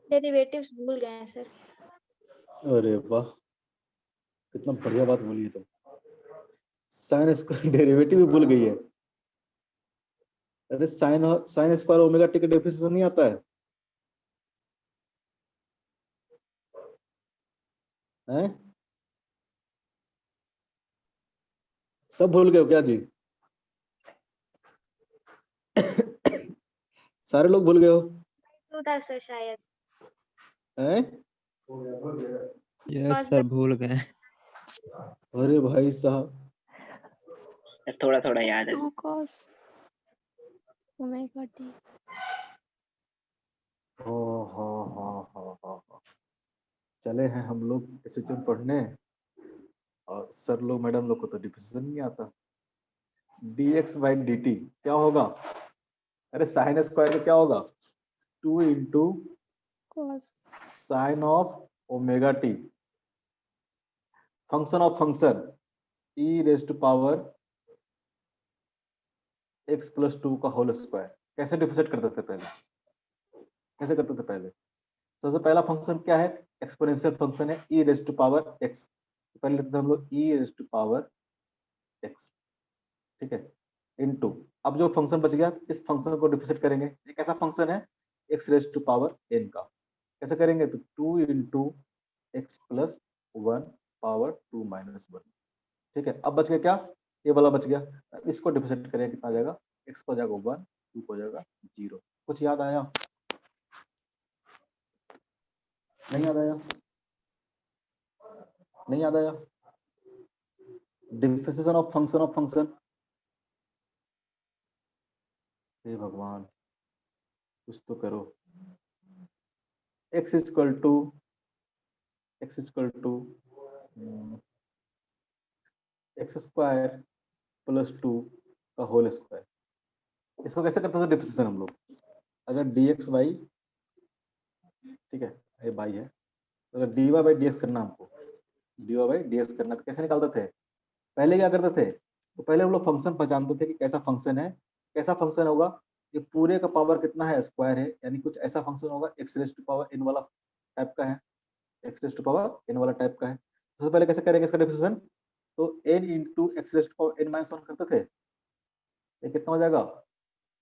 Speaker 2: डेरिवेटिव्स भूल गए हैं सर।
Speaker 1: अरे वाह, कितना बढ़िया बात बोली है तुम, साइन स्क्वायर डेरिवेटिव भी भूल गई है। अरे साइन स्क्वायर ओमेगा टी का डेफिनेशन नहीं आता है, हैं? सब भूल गए हो क्या जी? सारे लोग भूल गए हो
Speaker 2: तो था सर शायद।
Speaker 1: हैं?
Speaker 4: यस सर भूल गए।
Speaker 1: अरे भाई साहब,
Speaker 4: थोड़ा थोड़ा याद है।
Speaker 3: 2 cos ओमेगा टी।
Speaker 1: हो चले हैं हम लोग एसएचएम पढ़ने, और सर लोग मैडम लोग को तो डिफरेंशिएशन नहीं आता। dx बाई dt क्या होगा, अरे साइन स्क्वायर का क्या होगा 2 into
Speaker 3: cos
Speaker 1: sine of omega t, function of function e raise to power x plus 2 का होल स्क्वायर। कैसे डिफरेंशिएट करते थे पहले, कैसे करते थे पहले। सबसे पहला फंक्शन क्या है एक्सपोनेंशियल फंक्शन है e raise to power x, पहले लिखते हम लोग e raise to power x, ठीक है, इनटू अब जो फंक्शन बच गया इस फंक्शन को डिफरेंशिएट करेंगे। ये कैसा फंक्शन है x raise to power n का, कैसे करेंगे तो 2 into x plus 1 power 2 minus 1, ठीक है। अब बच गया क्या, ये वाला बच गया, अब इसको डिफरेंशिएट करेंगे कितना आ जाएगा x को हो जाएगा 1, 2 को हो जाएगा 0। कुछ याद आया, नहीं याद आया? नहीं याद आया? Differentiation of function. हे भगवान, कुछ तो करो। x equal to x square plus 2 का होल स्क्वायर। इसको कैसे करते थे डिफरेंशिएशन हम लोग? अगर dx बाई, ठीक है, ये बाई है, अगर dy बाई dx करना हमको, dy बाई dx करना, तो कैसे निकालते थे? पहले क्या करते थे? तो पहले हम लोग फंक्शन पहचानते थे कि कैसा फंक्शन है, कैसा फंक्शन होगा, ये पूरे का पावर कितना है, स्क्वायर है, यानी कुछ ऐसा फंक्शन होगा x raise to power n वाला टाइप का है, x raise to power n वाला टाइप का है। सबसे पहले कैसे करेंगे इसका डिफरेंशिएशन? तो n into x raise to power n minus 1 करते थे, ये कितना हो जाएगा?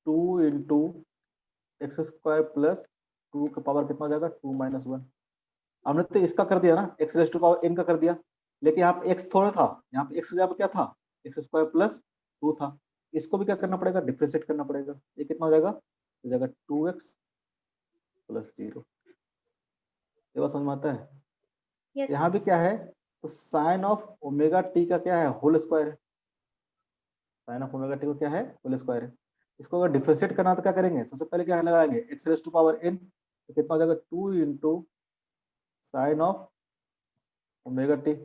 Speaker 1: 2 इंटू एक्स स्क्वायर प्लस 2 का पावर कितना हो जाएगा? 2 माइनस 1। हमने तो इसका कर दिया ना, x raise to power n का कर दिया, लेकिन यहाँ पे x थोड़ा था, यहाँ पे x जगह पे क्या था? एक्स स्क्वायर प्लस 2 था। इसको भी क्या करना पड़ेगा? डिफरेंशिएट करना पड़ेगा। ये कितना हो जाएगा? हो जाएगा 2x प्लस 0। ये बात समझ में आता है?
Speaker 2: यस
Speaker 1: यहाँ भी क्या है? तो साइन ऑफ ओमेगा टी का क्या है? होल स्क्वायर है। साइन ऑफ ओमेगा टी को क्या है? होल स्क्वायर है। इसको अगर डिफरेंशिएट करना तो क्या करेंगे? सबसे पहले क्या लगाएंगे? X raise to power n, तो कितना हो जाएगा? 2 into sine of omega t,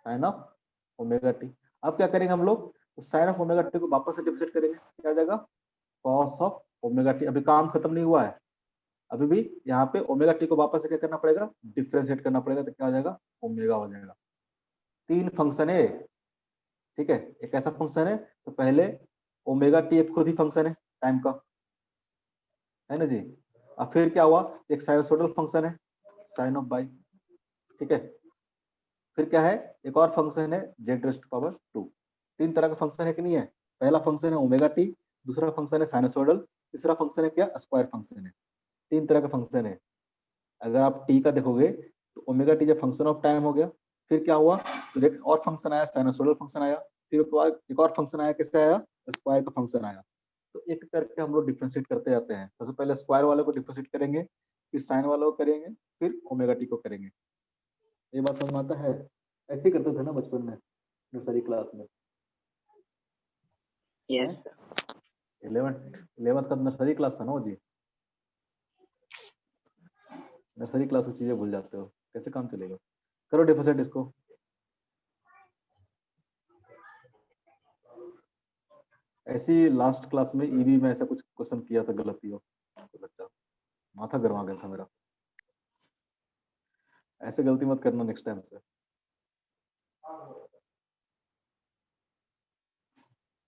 Speaker 1: sine of omega t. अब क्या करेंगे हम लोग? तो साइन ऑफ ओमेगा टी को वापस से डिफरेंशिएट करेंगे, क्या आ जाएगा? Cos of omega T. अभी काम खत्म नहीं हुआ है, अभी भी यहाँ पे ओमेगा टी को वापस से क्या करना पड़ेगा? डिफरेंशिएट करना पड़ेगा, तो क्या हो जाएगा? ओमेगा हो जाएगा। 3 फंक्शन है, ठीक है, एक ऐसा फंक्शन है, तो पहले ओमेगा टी एक खुद ही फंक्शन है टाइम का, है ना जी। अब फिर क्या हुआ? एक साइनसोइडल फंक्शन है, साइन ऑफ बाई, ठीक है। फिर क्या है? एक और फंक्शन है जेड रेज़ टू पावर 2। 3 तरह का फंक्शन है कि नहीं है? पहला फंक्शन है ओमेगा टी, दूसरा फंक्शन है साइनसोइडल, तीसरा फंक्शन है क्या? स्क्वायर फंक्शन है। 3 तरह का फंक्शन है। अगर आप टी का देखोगे तो ओमेगा टी जब फंक्शन ऑफ टाइम हो गया, फिर क्या हुआ? तो एक और फंक्शन आया, साइनसोइडल फंक्शन आया, फिर एक और फंक्शन आया, किससे आया? स्क्वायर का फंक्शन आया। तो एक करके हम लोग डिफरेंशिएट करते जाते हैं। सबसे पहले स्क्वायर वाले को डिफरेंशिएट करेंगे, फिर साइन वाले को करेंगे, फिर ओमेगा टी को करेंगे। ये बात समझ में आता है? ऐसे ही करते थे ना बचपन में, नर्सरी क्लास में।
Speaker 4: यस
Speaker 1: 11th का नर्सरी क्लास था ना वो जी। नर्सरी क्लास की चीजें भूल जाते हो, कैसे काम चलेगा? करो डिफरेंशिएट इसको। ऐसी लास्ट क्लास में ईवी में ऐसा कुछ क्वेश्चन किया था, गलती हो तो बच्चा माथा गरमा गया था मेरा। ऐसे गलती मत करना नेक्स्ट टाइम से,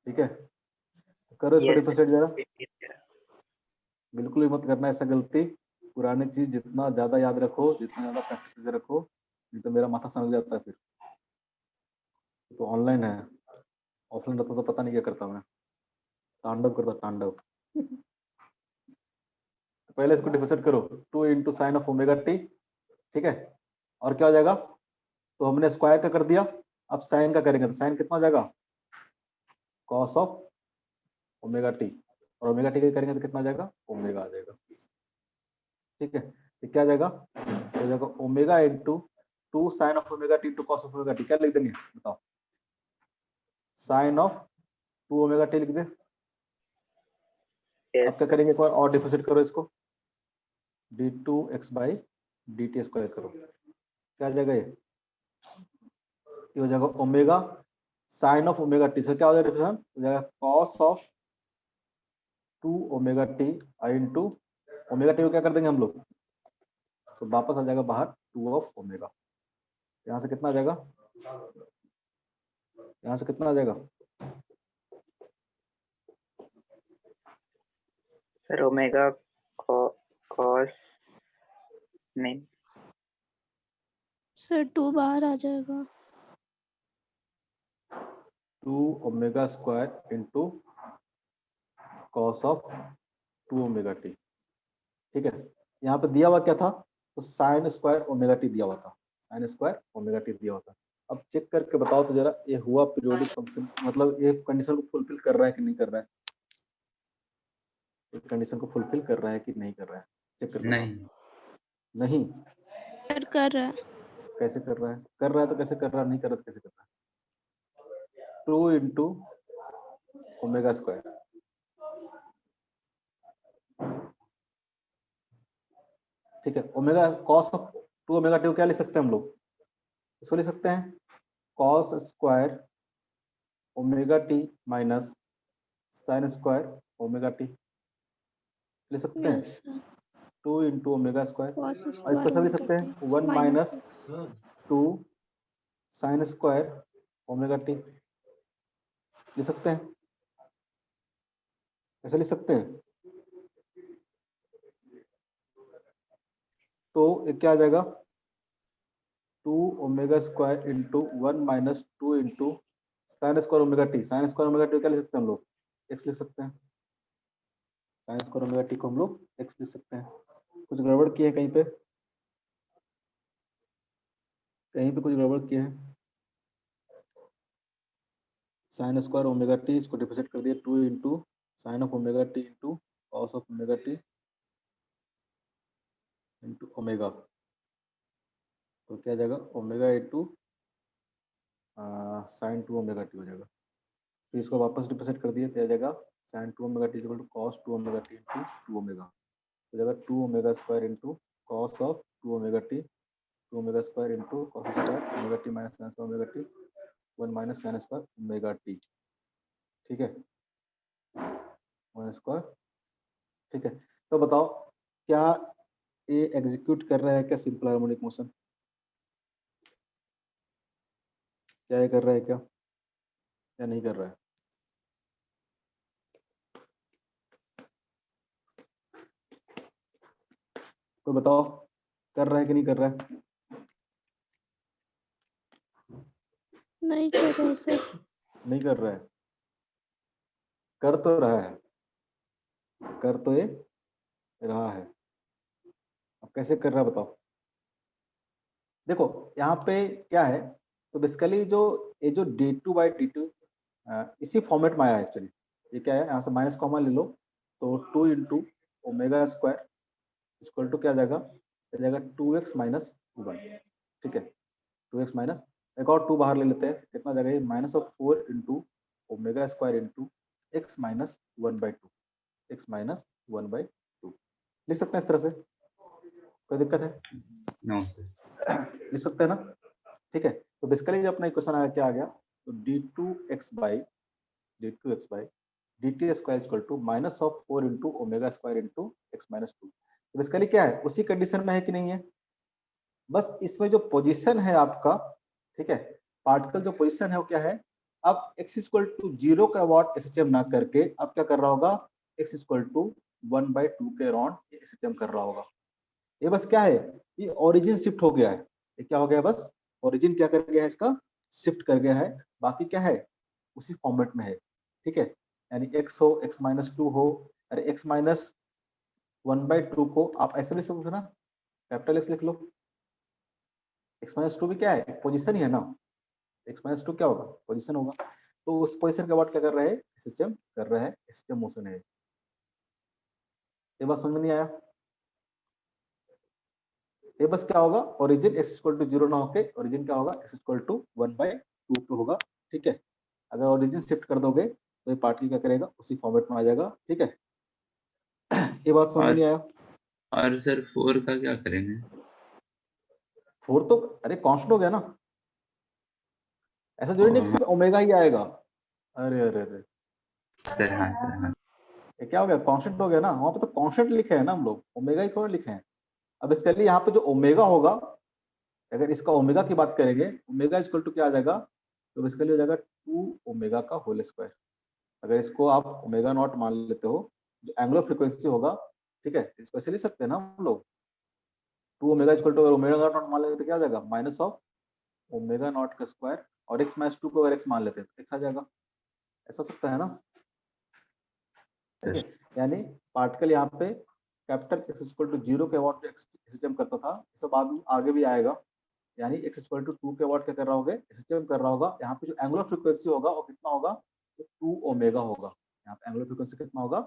Speaker 1: ठीक है? करो इसको डिफरेंशिएट जरा, बिल्कुल भी मत करना ऐसा गलती। पुरानी चीज जितना ज्यादा याद रखो, जितना ज्यादा प्रैक्टिस करके रखो, नहीं तो मेरा माथा समझ जाता है फिर। तो ऑनलाइन है, ऑफलाइन रहता तो पता नहीं क्या करता मैं, तांडव करता तांडव। पहले इसको डिफरेंशिएट करो, 2 into sine of omega t, ठीक है, और क्या हो जाएगा? तो हमने स्क्वायर का कर दिया, अब साइन का करेंगे, तो साइन कितना हो जाएगा? कॉस ऑफ ओमेगा टी, और ओमेगा टी का करेंगे तो कितना आ जाएगा? ओमेगा आ जाएगा, ठीक है। तो क्या आ जाएगा? हो जाएगा omega into 2 sine of omega t into cos of omega t. क्या लिख देंगे बताओ? साइन ऑफ 2 ओमेगा टी लिख दे। अब क्या करेंगे? एक बार और डिफरेंशिएट करो इसको, d2x बाई dt स्क्वायर करो, क्या आ जाएगा? ये हो जाएगा omega sine of omega T से क्या हो जाएगा? डिफरेंस हो जाएगा cos of 2 omega T I into omega t को क्या कर देंगे हम लोग? तो वापस आ जाएगा बाहर 2 ऑफ ओमेगा। यहाँ से कितना आ जाएगा? यहाँ से कितना आ जाएगा?
Speaker 4: सर ओमेगा कॉस नहीं
Speaker 3: सर 2 बाहर आ जाएगा।
Speaker 1: 2 omega square into cos of 2 omega t, ठीक है। यहाँ पे दिया हुआ क्या था? तो साइन स्क्वायर ओमेगा टी दिया हुआ था, साइन स्क्वायर ओमेगा टी दिया हुआ था। अब चेक करके बताओ तो जरा, ये हुआ पीरियोडिक फंक्शन, मतलब ये कंडीशन को फुलफिल कर रहा है कि नहीं कर रहा है? कंडीशन को फुलफिल कर रहा है कि नहीं कर रहा है? चेक करके
Speaker 5: नहीं।
Speaker 1: नहीं,
Speaker 3: सर कर रहा है।
Speaker 1: कैसे कर रहा है? कर रहा है तो कैसे कर रहा है, नहीं कर रहा तो कैसे कर रहा है? 2 इंटू ओमेगा स्क्वायर, ठीक है। Omega cos of 2 omega t क्या लिख सकते हैं हम लोग? इसको लिख सकते हैं cos square omega t minus sine square omega T, लिख सकते हैं
Speaker 3: yes sir.
Speaker 1: 2 into omega square.
Speaker 3: cos
Speaker 1: और इसको
Speaker 3: स्क्वायर
Speaker 1: ऐसा भी लिख
Speaker 3: ओमेगा
Speaker 1: सकते
Speaker 3: टी
Speaker 1: हैं 1
Speaker 3: minus
Speaker 1: minus
Speaker 3: x.
Speaker 1: 2 sign square omega T, लिख सकते हैं, ऐसे लिख सकते हैं। तो ये क्या आ जाएगा? 2 omega square into 1 minus 2 into sign square omega t. Sign square omega t क्या लिख सकते हैं हम लोग? एक्स लिख सकते हैं। साइन स्क्वायर ओमेगा टी को हम लोग एक्स लिख सकते हैं। कुछ गड़बड़ की है कहीं पे? कहीं पे कुछ गड़बड़ की है? साइन स्क्वायर ओमेगा टी, इसको डिफरेंशिएट कर दिया 2 into sine of omega t into cos of omega t into omega, तो क्या जाएगा? Omega into sine 2 omega T हो जाएगा। फिर इसको वापस डिफरेंशिएट कर दिया, क्या जाएगा? Sine 2 omega t equal to cos 2 omega t into 2 omega, हो जाएगा 2 omega square into cos of 2 omega t, 2 omega square into cos square omega t minus sine square omega t 1 minus sine square omega t, ठीक है, 1 square, ठीक है। तो बताओ क्या ये एग्जीक्यूट कर रहा है क्या सिंपल हार्मोनिक मोशन? क्या ये कर रहा है क्या, या नहीं कर रहा है? तो बताओ कर रहा है कि नहीं कर रहा है?
Speaker 3: नहीं कर रहा है सर।
Speaker 1: नहीं कर रहा है, कर तो रहा है, कर तो ये रहा है। अब कैसे कर रहा है बताओ? देखो यहाँ पे क्या है, तो बेसिकली जो ये जो d2/dt इसी फॉर्मेट में आया है एक्चुअली। ये क्या है, यहाँ से माइनस कॉमन ले लो, तो 2 into omega square equal to क्या जाएगा? आ जाएगा 2x माइनस 1, ठीक है। 2x माइनस एक और 2 बाहर ले लेते हैं, कितना जाएगा ये? Minus of 4 into omega square into x minus 1/2, x minus 1/2 लिख सकते हैं इस तरह से, कोई दिक्कत है?
Speaker 5: No sir.
Speaker 1: लिख सकते हैं ना, ठीक है। तो बेसिकली जो अपना इक्वेशन आया क्या आ गया? तो d2x by dt square equal to minus of 4 into omega square into x minus 2। तो बेसिकली क्या है, उसी कंडीशन में है कि नहीं है? बस इसमें जो पोजीशन है आपका, ठीक है, पार्टिकल जो पोजीशन है वो क्या है? अब x इक्वल टू 0 का वॉट एसएचएम ना करके अब क्या कर रहा होगा? x इक्वल टू 1/2 के अराउंड एसएचएम कर रहा होगा। ये बस क्या है, ये ओरिजिन शिफ्ट हो गया है। ये क्या हो गया? बस ओरिजिन क्या कर गया है, इसका शिफ्ट कर गया है। बाकी क्या है, उसी फॉर्मेट में है, ठीक है। यानी x हो, x माइनस 2 हो, अरे x माइनस 1/2 को आप ऐसे लिख सकते हो ना, कैपिटल एस लिख लो। x माइनस 2 भी क्या है, पोजीशन ही है ना। x माइनस 2 क्या होगा? पोजीशन होगा। तो उस पोजीशन के बाद क्या कर रहा है? एसएचएम कर रहा है, एसएचएम मोशन है। ये बात समझ में नहीं आया? ये बस क्या होगा, ओरिजिन x इक्वल टू 0 ना होके ओरिजिन क्या होगा? x इक्वल टू 1/2 पे होगा, ठीक है। अगर ओरिजिन शिफ्ट कर दोगे तो ये पार्टिकल क्या करेगा? उसी फॉर्मेट में आ जाएगा, ठीक है। ये बात समझ में नहीं आया?
Speaker 5: और सर 4 का क्या करेंगे?
Speaker 1: 4 तो अरे कांस्टेंट हो गया ना, ऐसा जरूरी नहीं कि सिर्फ ओमेगा ही आएगा। अरे अरे अरे
Speaker 5: सर हाँ सर हाँ।
Speaker 1: ये क्या हो गया? कांस्टेंट हो गया ना, वहां पे तो कांस्टेंट लिखे हैं ना हम लोग, ओमेगा ही थोड़ा लिखे हैं। अब इसके लिए यहाँ पे जो ओमेगा होगा, अगर इसका ओमेगा की बात करेंगे, ओमेगा इक्वल टू क्या आ जाएगा? तो इसके लिए हो जाएगा 2 ओमेगा का होल स्क्वायर। अगर इसको आप ओमेगा नॉट मान लेते हो, जो एंगुलर फ्रीक्वेंसी होगा, ठीक है, इसको ऐसे लिख सकते हैं ना हम लोग। 2 omega equal to omega naught मान लेते तो क्या आ जाएगा? माइनस ऑफ ओमेगा नॉट का स्क्वायर, और एक्स माइनस 2 को अगर एक्स मान लेते हैं तो एक्स आ जाएगा। ऐसा सकता है ना, ठीक है। यानी पार्टिकल यहाँ पे कैपिटल एक्स इक्वल टू 0 के वॉट एसएचएम करता था, ये सब आगे भी आएगा। यानी एक्स इक्वल टू 2 के वॉट क्या कर रहा होगा? एसएचएम कर रहा होगा। यहाँ पे जो एंगुलर फ्रीक्वेंसी होगा वो कितना होगा? तो 2 ओमेगा होगा। यहाँ पे एंगुलर फ्रीक्वेंसी कितना होगा?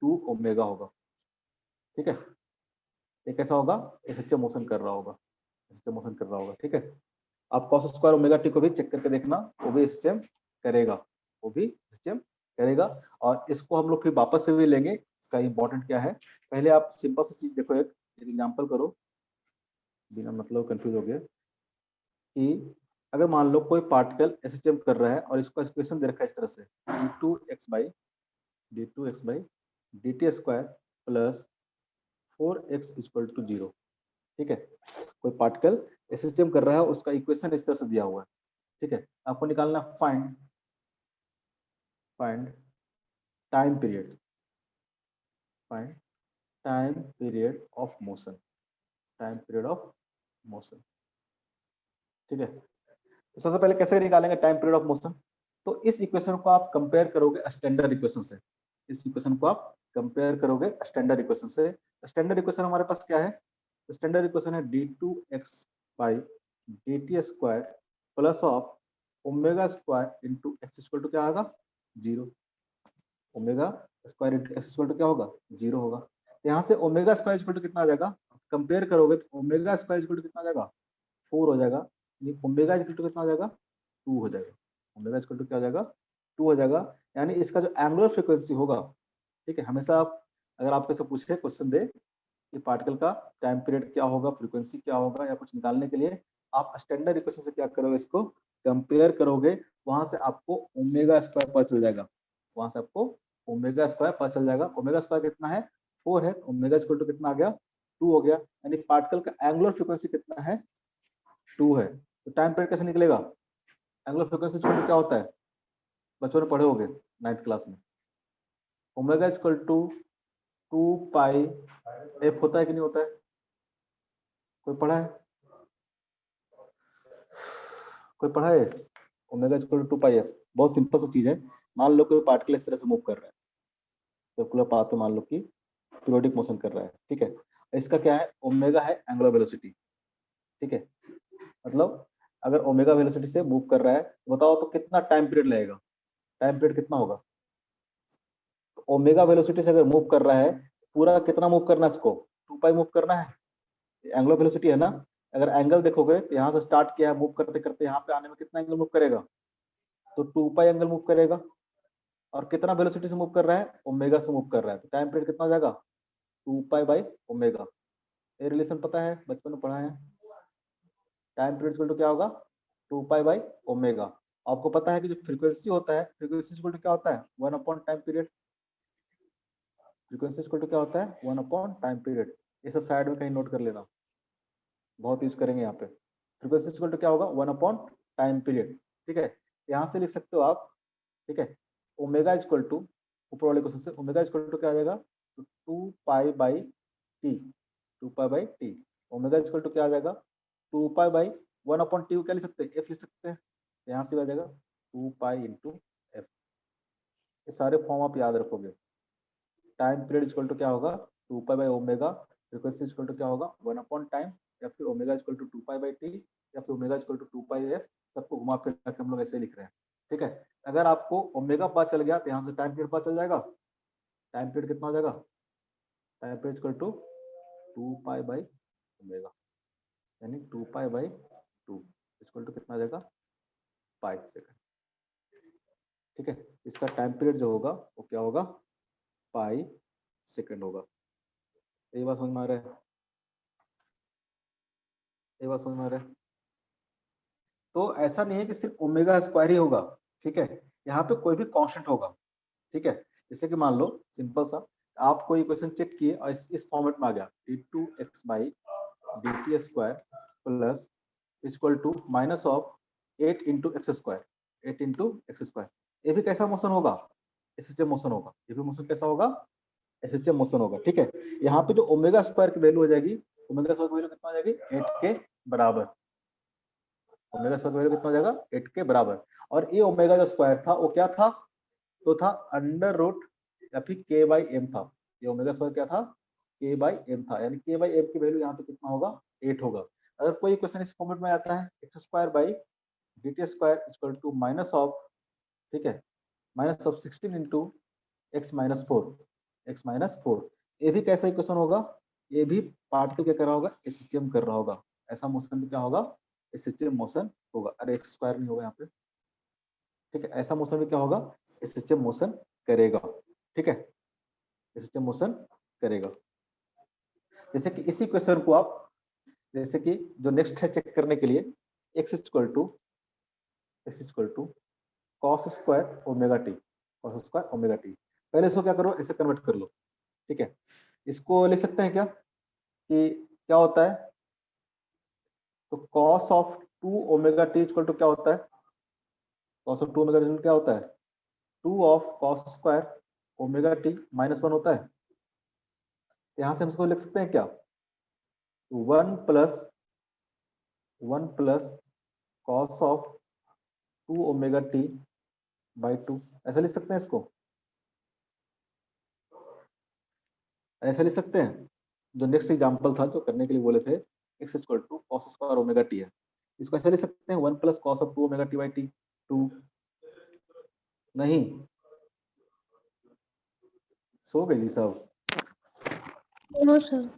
Speaker 1: 2 ओमेगा होगा, ठीक है। ये कैसा होगा, एसएचएम मोशन कर रहा होगा, एसएचएम मोशन कर रहा होगा। ठीक है, आप cos स्क्वायर ओमेगा टी को भी चेक करके देखना, वो भी एसएचएम करेगा, वो भी एसएचएम करेगा। और इसको हम लोग फिर वापस से भी लेंगे। इसका इंपॉर्टेंट क्या है, पहले आप सिंपल सी चीज देखो, एक एग्जांपल करो, बिना मतलब कंफ्यूज हो गए, कि अगर मान लो कोई पार्टिकल एसएचएम कर रहा है और इसको इक्वेशन दे रखा है इस तरह से, d2x dt square plus 4x equal to 0। ठीक है, कोई पार्टिकल एसएचएम कर रहा है, उसका इक्वेशन इस तरह से दिया हुआ है। ठीक है, आपको निकालना find time period, find time period of motion, time period of motion. ठीक है, तो सबसे पहले कैसे निकालेंगे टाइम पीरियड ऑफ मोशन, तो इस इक्वेशन को आप कंपेयर करोगे स्टैंडर्ड इक्वेशन से, इस इक्वेशन को आप कंपेयर करोगे स्टैंडर्ड इक्वेशन से। स्टैंडर्ड इक्वेशन हमारे पास क्या है, स्टैंडर्ड इक्वेशन है d2x by dt square plus of omega square into x equal to क्या आएगा, 0। Omega square into x equal to क्या होगा, 0 होगा। यहाँ से ओमेगा स्क्वायर इक्वल टू कितना आ जाएगा, कंपेयर करोगे तो ओमेगा स्क्वायर इक्वल टू कितना आ जाएगा, 4 हो जाएगा। ओमेगा इक्वल टू कितना आ जाएगा, 2 हो जाएगा। ओमेगा इक्वल टू क्या हो जाएगा, 2 हो जाएगा। यानी इसका जो एंगुलर फ्रीक्वेंसी होगा, ठीक है, हमेशा आप अगर आपके से पूछे क्वेश्चन दे कि पार्टिकल का टाइम पीरियड क्या होगा, फ्रीक्वेंसी क्या होगा, या कुछ निकालने के लिए आप स्टैंडर्ड इक्वेशन से क्या करोगे, इसको कंपेयर करोगे, वहां से आपको ओमेगा स्क्वायर पता चल जाएगा, वहां से आपको ओमेगा स्क्वायर पता चल जाएगा। ओमेगा स्क्वायर कितना है, 4 है, ओमेगा इक्वल टू कितना आ गया, 2 हो गया। यानी पार्टिकल का एंगुलर फ्रीक्वेंसी कितना है, 2 है। तो टाइम पीरियड कैसे निकलेगा, एंगुलर फ्रीक्वेंसी क्या होता है, बच्चों ने पढ़े होंगे 9th क्लास में, omega equal to 2 pi f होता है कि नहीं होता है, कोई पढ़ा है, कोई पढ़ा है? Omega equal to 2 pi f, बहुत सिंपल सी चीज है। मान लो कोई पार्टिकल इस तरह से मूव कर रहा है, सर्कुलर पाथ पे मान लो कि पीरियोडिक मोशन कर रहा है। ठीक है, इसका क्या है, ओमेगा है एंगुलर वेलोसिटी। ठीक है, मतलब अगर ओमेगा वेलोसिटी से मूव कर रहा है, बताओ तो कितना टाइम पीरियड लगेगा, टाइम पीरियड कितना होगा। तो ओमेगा वेलोसिटी से अगर मूव कर रहा है, पूरा कितना मूव करना है, इसको 2 पाई मूव करना है, एंगुलर वेलोसिटी है ना। अगर एंगल देखोगे तो यहाँ से स्टार्ट किया है, मूव करते करते यहाँ पे आने में कितना एंगल मूव करेगा, तो 2 पाई एंगल मूव करेगा। और कितना वेलोसिटी से मूव कर रहा है, ओमेगा से मूव कर रहा है, तो टाइम पीरियड कितना हो जाएगा, 2 पाई बाई ओमेगा। ये रिलेशन पता है, बचपन में पढ़ा है। टाइम पीरियड इक्वल टू क्या होगा, 2 पाई बाई ओमेगा। आपको पता है कि जो फ्रीक्वेंसी होता है, फ्रीक्वेंसी इक्वल टू क्या होता है, 1 upon time period. Frequency equal to क्या होता है, 1 अपॉन टाइम पीरियड। ये सब साइड में कहीं नोट कर लेना, बहुत यूज करेंगे यहाँ पे। फ्रीक्वेंसी इक्वल टू क्या होगा, 1 अपॉन टाइम पीरियड। ठीक है, यहाँ से लिख सकते हो आप। ठीक है, ओमेगा इक्वल टू, ऊपर वाले क्वेश्चन से ओमेगा इक्वल टू क्या आ जाएगा, 2 pi by t, 2 pi by t. Omega equal to क्या आ जाएगा, 2 पाई बाई 1 अपॉन टी को क्या लिख सकते हैं, एफ लिख सकते हैं। यहाँ से आ जाएगा 2 पाई इंटू एफ। ये सारे फॉर्म आप याद रखोगे। टाइम पीरियड इक्वल टू क्या होगा, 2 pi by omega. Frequency equal to क्या होगा, 1 अपॉन टाइम, या फिर omega equal to 2 pi by t, या फिर omega equal to 2 pi f. सबको घुमा फिर हम लोग ऐसे लिख रहे हैं। ठीक है, अगर आपको ओमेगा पता चल गया तो यहाँ से टाइम पीरियड पता चल जाएगा। टाइम पीरियड कितना हो जाएगा, time period equal to 2 pi by omega, यानी 2 पाई बाई 2 इक्वल टू कितना आ जाएगा, 5 सेकंड। ठीक है, इसका टाइम पीरियड जो होगा वो क्या होगा, 5 सेकंड होगा। ये बात समझ में आ रहा है, ये बात समझ में आ रहा है। तो ऐसा नहीं है कि सिर्फ ओमेगा स्क्वायर ही होगा। ठीक है, यहाँ पे कोई भी कांस्टेंट होगा। ठीक है, जैसे कि मान लो सिंपल सा, आप कोई क्वेश्चन चेक किए और इस फॉर्मेट में आ गया, d2x by dt square plus equal to minus of 8 into x square, 8 into x square. ये भी कैसा मोशन होगा, एसएचएम मोशन होगा। ये भी मोशन कैसा होगा, एसएचएम मोशन होगा। ठीक है, यहाँ पे जो ओमेगा स्क्वायर की वैल्यू हो जाएगी, ओमेगा स्क्वायर की वैल्यू कितना हो जाएगी, 8 के बराबर। ओमेगा स्क्वायर की वैल्यू कितना हो जाएगा, 8 के बराबर। और ये ओमेगा जो स्क्वायर था वो क्या था, तो था अंडर रूट या फिर के बाई एम था। ये ओमेगा स्क्वायर क्या था, के बाई एम था। यानी के बाई एम की वैल्यू यहाँ पे कितना होगा, 8 होगा। अगर कोई क्वेश्चन इस फॉर्मेट में आता है, x square by dt square equal to minus of, ठीक है, minus of 16 into x minus 4, x minus 4। ये भी कैसा इक्वेशन होगा, ये भी पार्टिकल क्या कर रहा होगा, एसएचएम कर रहा होगा। ऐसा मोशन भी क्या होगा, एसएचएम मोशन होगा। अरे एक्स स्क्वायर नहीं होगा यहाँ पे, ठीक है। ऐसा मोशन भी क्या होगा, एसएचएम मोशन करेगा, ठीक है, एसएचएम मोशन करेगा। जैसे कि इसी क्वेश्चन को आप, जैसे कि जो नेक्स्ट है चेक करने के लिए, x equal to cos square omega t, cos square omega t. पहले इसको क्या करो, इसे कन्वर्ट कर लो, ठीक है। इसको लिख सकते हैं क्या, कि क्या होता है, तो cos of 2 omega t equal to क्या होता है, कॉस ऑफ 2 ओमेगा टी क्या होता है, 2 of cos square omega t -1 होता है। यहां से हम इसको लिख सकते हैं क्या, 1 plus cos of 2 omega t by 2, ऐसा लिख सकते हैं इसको, ऐसा लिख सकते हैं। जो नेक्स्ट एग्जांपल था जो करने के लिए बोले थे, x equal to cos square omega t है, इसको ऐसा लिख सकते हैं 1 plus cos of 2 omega t by t 2। नहीं, सो गए जी साहब,
Speaker 2: नो सर।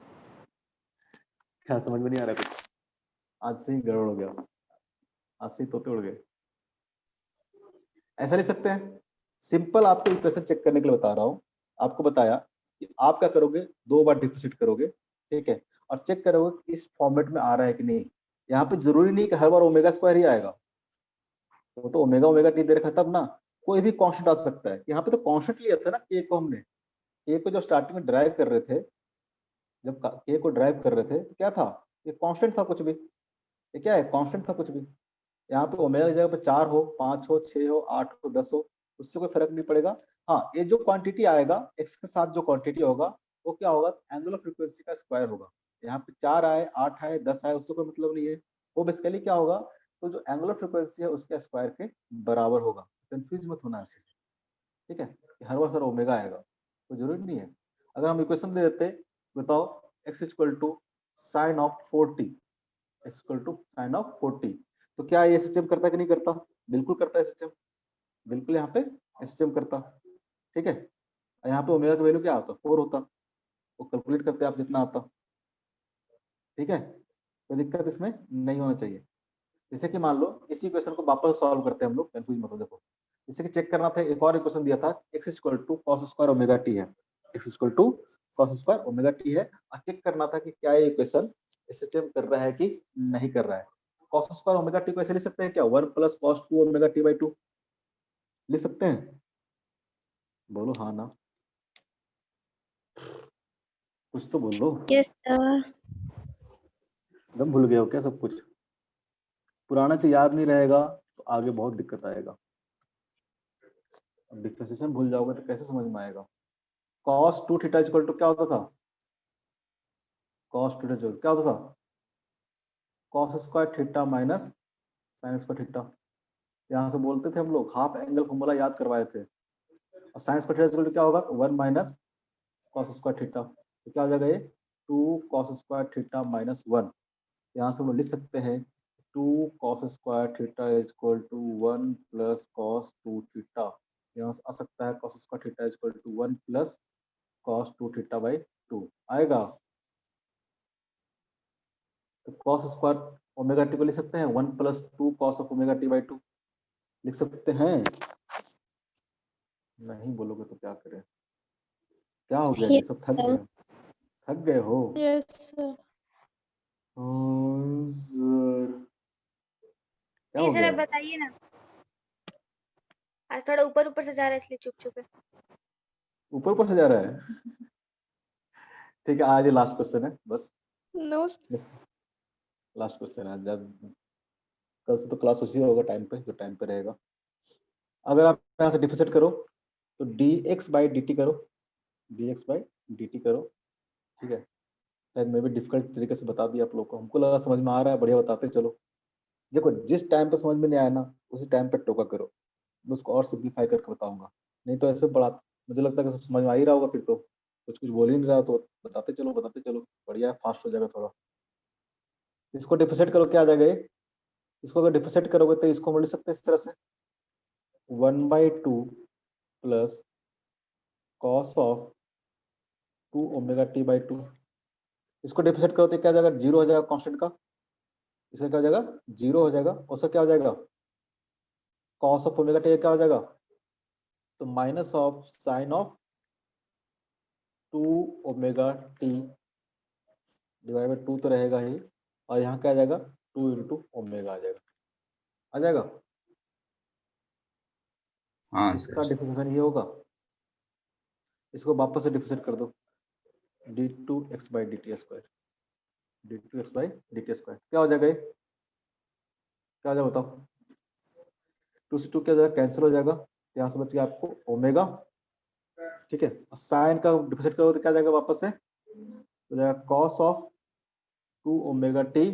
Speaker 1: क्या समझ में नहीं आ रहा कुछ, आज से ही गड़बड़ हो गया, आज से ही तोते उड़ गए। ऐसा लिख सकते हैं, सिंपल आपको इक्वेशन चेक करने के लिए बता रहा हूं। आपको बताया कि आप क्या करोगे, 2 बार डिफिसिट करोगे, ठीक है, और चेक करोगे कि इस फॉर्मेट में आ रहा है कि नहीं। यहाँ पे जरूरी नहीं कि हर बार ओमेगा स्क्वायर ही आएगा, वो तो ओमेगा ओमेगा टी दे रखा तब ना, कोई भी कांस्टेंट आ सकता है। यहाँ पे तो कांस्टेंट लिया था ना के को, हमने के को जो स्टार्टिंग में ड्राइव कर रहे थे, जब के को ड्राइव कर रहे थे तो क्या था, ये कांस्टेंट था कुछ भी, ये क्या है, कांस्टेंट था कुछ भी। यहाँ पे ओमेगा की जगह पे 4 हो, 5 हो, 6 हो, 8 हो, 10 हो, उससे कोई फर्क नहीं पड़ेगा। हाँ, ये जो क्वांटिटी आएगा एक्स के साथ, जो क्वांटिटी होगा वो क्या होगा, एंगुलर फ्रीक्वेंसी का स्क्वायर होगा। यहाँ पे 4 आए, 8 आए, 10 आए, उससे कोई मतलब नहीं है। वो बेसिकली क्या होगा, तो जो एंगुलर फ्रीक्वेंसी है उसके स्क्वायर के बराबर होगा। कंफ्यूज मत होना ऐसे, ठीक है, हर बार सर ओमेगा आएगा, तो जरूरी नहीं है। अगर हम इक्वेशन दे देते, बताओ x equal to sine of 40, x equal to sine of 40, तो क्या ये सिस्टम करता कि नहीं करता, बिल्कुल करता है सिस्टम, बिल्कुल यहाँ पे सिस्टम करता, ठीक है। यहाँ पे ओमेगा का वैल्यू क्या आता, 4 होता, वो कैलकुलेट करते आप जितना आता, ठीक है, कोई दिक्कत इसमें नहीं होना चाहिए। जैसे कि मान लो इसी क्वेश्चन को वापस सॉल्व करते हैं हम लोग, कंफ्यूज मत हो। देखो जैसे कि चेक करना था, एक और इक्वेशन दिया था, x equal to cos square omega t है, x equal to cos square omega t है, और चेक करना था कि क्या ये इक्वेशन सिस्टम कर रहा है कि नहीं कर रहा है। कॉस स्क्वायर ओमेगा टी को ऐसे लिख सकते हैं क्या, 1 plus cos 2 omega t by 2 लिख सकते हैं, बोलो हाँ ना, कुछ तो बोलो,
Speaker 2: यस सर।
Speaker 1: एकदम भूल गए हो क्या सब कुछ, पुराना चीज याद नहीं रहेगा तो आगे बहुत दिक्कत आएगा। अब डिफरेंशिएशन भूल जाओगे तो कैसे समझ में आएगा। cos 2 थीटा इक्वल टू क्या होता था, cos 2 थीटा क्या होता था, cos square theta minus sine square theta. यहाँ से बोलते थे हम लोग, हाफ एंगल फॉर्मूला याद करवाए थे। और sine square theta equal to क्या होगा, 1 माइनस cos स्क्वायर थीटा, तो क्या हो जाएगा ये 2 cos स्क्वायर थीटा माइनस 1। यहाँ से वो लिख सकते हैं 2 cos square theta equal to 1 plus cos 2 theta. यहाँ से आ सकता है cos square theta equal to 1 plus cos 2 theta by 2 आएगा। तो cos स्क्वायर ओमेगा टी को लिख सकते हैं 1 plus 2 cos of omega t by 2 लिख सकते हैं। नहीं बोलोगे तो क्या करें, क्या हो गया जी, सब थक गए, थक गए हो।
Speaker 3: Yes sir.
Speaker 1: सर क्या हो
Speaker 6: नहीं सर, आप
Speaker 1: गया,
Speaker 6: बताइए ना। आज थोड़ा ऊपर ऊपर से जा रहा है इसलिए चुप चुप है।
Speaker 1: ऊपर ऊपर से जा रहा है ठीक है, आज ये लास्ट क्वेश्चन है बस,
Speaker 3: नो
Speaker 1: लास्ट क्वेश्चन है। जब कल से तो क्लास उसी होगा टाइम पे, जो टाइम पे रहेगा। अगर आप यहाँ से डिफिसिट करो तो dx बाई dt करो, dx बाई dt करो, ठीक है। शायद मैं भी डिफिकल्ट तरीके से बता दिया आप लोग को, हमको लगा समझ में आ रहा है, बढ़िया बताते चलो। देखो जिस टाइम पे समझ में नहीं आया ना, उसी टाइम पे टोका करो, मैं उसको और सिंप्लीफाई करके बताऊंगा। नहीं तो ऐसे बड़ा, मुझे लगता है कि सब समझ में आ ही रहा होगा, फिर तो कुछ कुछ बोल ही नहीं रहा, तो बताते चलो बढ़िया फास्ट हो जाएगा थोड़ा। इसको डिफिसिट करो, क्या आ जाएगा ये, इसको अगर डिफिसिट करोगे तो इसको हम लिख सकते हैं इस तरह से 1/2 plus cos of 2 omega t by 2, इसको डिफरेंशिएट करो तो क्या हो जाएगा, 0 हो जाएगा कांस्टेंट का, इसका क्या हो जाएगा 0 हो जाएगा, उसका क्या हो जाएगा कॉस ऑफ ओमेगा टी क्या हो जाएगा, तो minus of sine of 2 omega T divide by 2 तो रहेगा ही, और यहाँ क्या आ जाएगा 2 इंटू ओमेगा आ जाएगा।
Speaker 5: हाँ
Speaker 1: इसका
Speaker 5: सर।
Speaker 1: डिफरेंशिएशन ये होगा, इसको वापस से डिफरेंशिएट कर दो, d2x by dt square, d2x by dt square क्या हो जाएगा, ये क्या हो जाएगा बताओ, 2 से 2 क्या हो जाएगा, कैंसिल हो जाएगा, यहाँ से बच गया आपको ओमेगा, ठीक है। साइन का डिफरेंशिएट करोगे तो क्या जाएगा वापस से, तो जाएगा cos of 2 omega t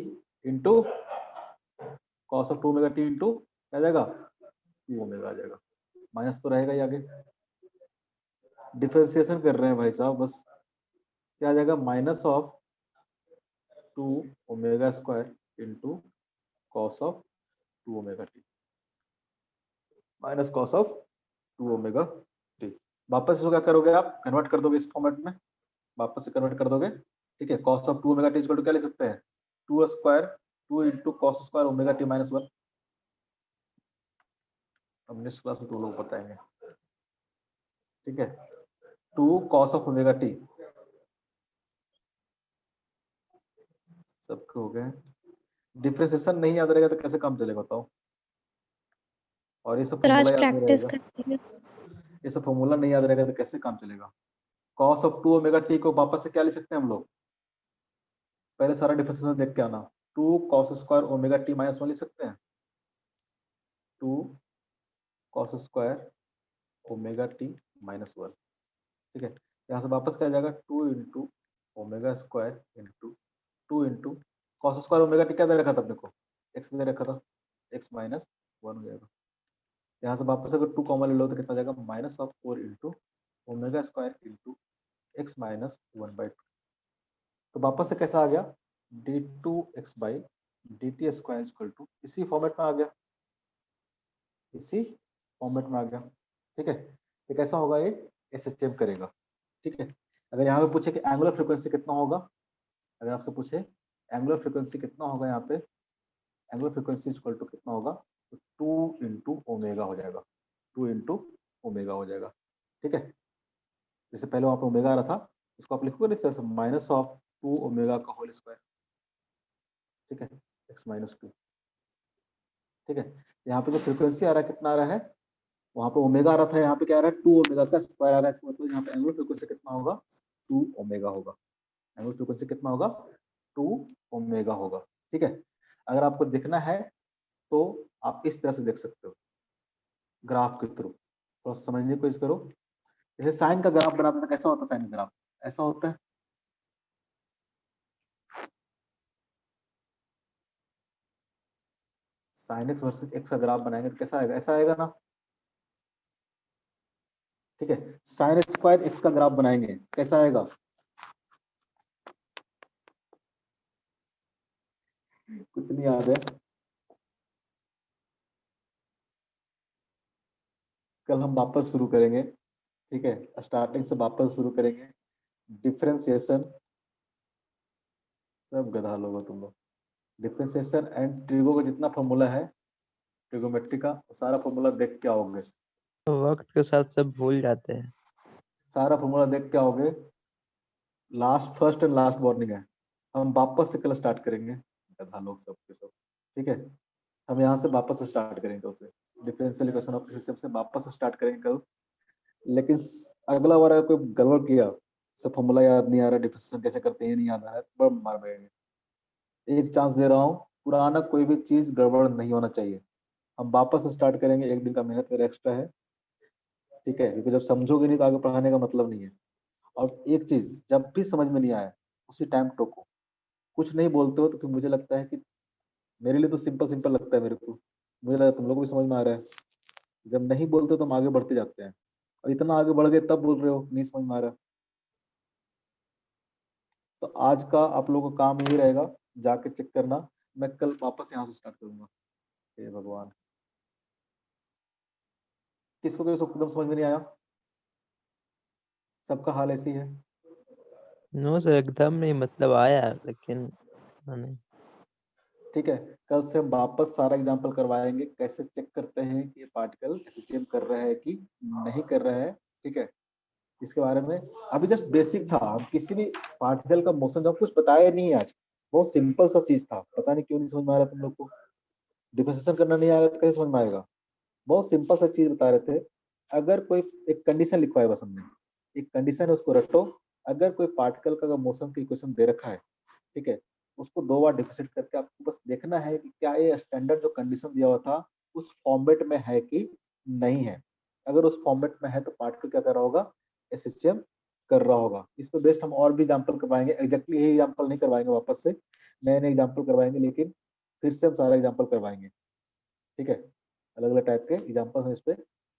Speaker 1: into cos of 2 omega t into क्या जाएगा 2 ओमेगा आ जाएगा, माइनस तो रहेगा ही आगे, डिफरेंशिएशन कर रहे हैं भाई साहब बस, क्या आ जाएगा minus of 2 omega square into cos of 2 omega t, minus cos of 2 omega T. वापस इसको क्या करोगे आप, कन्वर्ट कर दोगे इस फॉर्मेट में, वापस से कन्वर्ट कर दोगे, ठीक है। Cos of 2 omega t equal to क्या ले सकते हैं, 2 square 2 into cos square omega t minus 1, अब नेक्स्ट क्लास में तो लोग बताएंगे, ठीक है। 2 कॉस ऑफ ओमेगा टी, सबको हो गए। डिफरेंशिएशन नहीं याद रहेगा तो कैसे काम चलेगा बताओ, और ये सब
Speaker 2: सर आज
Speaker 1: फॉर्मूला याद नहीं
Speaker 2: प्रैक्टिस
Speaker 1: रहेगा,
Speaker 2: करेंगे।
Speaker 1: ये सब फॉर्मूला नहीं याद रहेगा तो कैसे काम चलेगा। कॉस ऑफ 2 ओमेगा टी को वापस से क्या ले सकते हैं हम लोग, पहले सारा डिफरेंशिएशन देख के आना, 2 cos square omega t minus 1 ले सकते हैं, 2 cos square omega t minus 1, ठीक है। यहाँ से वापस क्या आ जाएगा 2 into omega square into 2 into cos square omega t क्या दे रखा था अपने को, एक्स दे रखा था, एक्स माइनस 1 हो जाएगा। यहाँ से वापस अगर 2 कॉमन ले लो तो कितना जाएगा minus of 4 into omega square into x minus 1/2, तो वापस से कैसा आ गया d2x by dt square equal to, इसी फॉर्मेट में आ गया, इसी फॉर्मेट में आ गया, ठीक है। ये कैसा होगा, ये SHM करेगा, ठीक है। अगर यहाँ पे पूछे कि एंगुलर फ्रीक्वेंसी कितना होगा, अगर आपसे पूछे एंगुलर फ्रीक्वेंसी कितना होगा, यहाँ पे एंगुलर फ्रीक्वेंसी इक्वल टू कितना होगा, तो 2 इंटू ओमेगा हो जाएगा, 2 इंटू ओमेगा हो जाएगा, ठीक है। जैसे पहले वहाँ पे ओमेगा आ रहा था, इसको आप लिखोगे इस तरह से माइनस ऑफ 2 ओमेगा का होल स्क्वायर, ठीक है, एक्स माइनस 2, ठीक है। यहाँ पे जो फ्रीक्वेंसी आ रहा है कितना आ रहा है, वहाँ पे ओमेगा आ रहा था, यहाँ पे क्या आ रहा है 2 ओमेगा का स्क्वायर आ रहा है, इसका मतलब यहाँ पे एंगुलर फ्रीक्वेंसी कितना होगा 2 ओमेगा होगा, एंगुलर फ्रीक्वेंसी कितना होगा 2 ओमेगा होगा, ठीक है। अगर आपको देखना है तो आप इस तरह से देख सकते हो ग्राफ के थ्रू, थोड़ा समझने की कोशिश करो। जैसे साइन का ग्राफ बनाते हैं कैसा होता है, साइन का ग्राफ ऐसा होता है, साइन एक्स वर्सेस एक्स का ग्राफ बनाएंगे तो कैसा आएगा, ऐसा आएगा ना, ठीक है। साइन एक्स स्क्वायर एक्स का ग्राफ बनाएंगे कैसा आएगा, कुछ नहीं याद है, कल हम वापस शुरू करेंगे, ठीक है, स्टार्टिंग से वापस शुरू करेंगे। डिफरेंशिएशन, सब गधा लोग हो तुम लोग, डिफरेंशिएशन एंड ट्रिगो का जितना फॉर्मूला है ट्रिगोमेट्री का, सारा फॉर्मूला देख के आओगे,
Speaker 7: वक्त के साथ सब भूल जाते हैं।
Speaker 1: सारा फॉर्मूला देख के आओगे। Last first and last warning है, हम वापस से कल स्टार्ट करेंगे, गधा लोग सब के सब, ठीक है। हम यहाँ से वापस से स्टार्ट करेंगे, उसे डिफरेंशियल इक्वेशन ऑफ सिस्टम से वापस से स्टार्ट करेंगे कल। लेकिन अगला बार अगर कोई गड़बड़ किया, सब फॉर्मूला याद नहीं आ रहा, डिफरेंशियल कैसे करते हैं नहीं याद आ रहा है, तो मार बैठेंगे। एक चांस दे रहा हूँ, पुराना कोई भी चीज गड़बड़ नहीं होना चाहिए। हम वापस से स्टार्ट करेंगे, एक दिन का मेहनत मेरा एक्स्ट्रा है, ठीक है, क्योंकि जब समझोगे नहीं तो आगे पढ़ाने का मतलब नहीं है। और एक चीज, जब भी समझ में नहीं आया उसी टाइम टोको, कुछ नहीं बोलते हो तो फिर मुझे लगता है कि मेरे लिए तो सिंपल सिंपल लगता है मेरे को, मुझे लगा तुम लोग को भी समझ में आ रहा है। जब नहीं बोलते तो हम आगे बढ़ते जाते हैं, और इतना आगे बढ़ गए तब बोल रहे हो नहीं समझ में आ रहा। तो आज का आप लोगों का काम यही रहेगा, जाके चेक करना, मैं कल वापस यहाँ से स्टार्ट करूंगा। हे भगवान, किसको किसको एकदम समझ में नहीं आया, सबका हाल ऐसी है।
Speaker 7: नो सर, एकदम नहीं, मतलब आया लेकिन नहीं।
Speaker 1: ठीक है, कल से हम वापस सारा एग्जांपल करवाएंगे, कैसे चेक करते हैं कि ये पार्टिकल एसोसिएट कर रहा है कि नहीं कर रहा है। ठीक है, इसके बारे में अभी जस्ट बेसिक था, हम किसी भी पार्टिकल का मोशन जब कुछ बताया नहीं है आज, बहुत सिंपल सा चीज था, पता नहीं क्यों नहीं समझ में आ रहा तुम लोग को। डिफरेंशिएशन करना नहीं आएगा तो कैसे समझ में आएगा? बहुत सिंपल सा चीज बता रहे थे। अगर कोई एक कंडीशन लिखवाया बस हमने, एक कंडीशन है उसको रटो। अगर कोई पार्टिकल का मोशन की इक्वेशन दे रखा है, ठीक है, उसको 2 बार डिफरेंशिएट करके आपको बस देखना है कि क्या ये स्टैंडर्ड जो कंडीशन दिया हुआ था उस फॉर्मेट में है कि नहीं है। अगर उस फॉर्मेट में है तो पार्टिकल क्या कर रहा होगा, एसएचएम कर रहा होगा। इस पर बेस्ड हम और भी एग्जांपल करवाएंगे, एग्जैक्टली यही एग्जांपल नहीं करवाएंगे, वापस से नए नए एग्जांपल करवाएंगे, लेकिन फिर से हम सारा एग्जांपल करवाएंगे। ठीक है, अलग अलग टाइप के एग्जांपल हम इस पे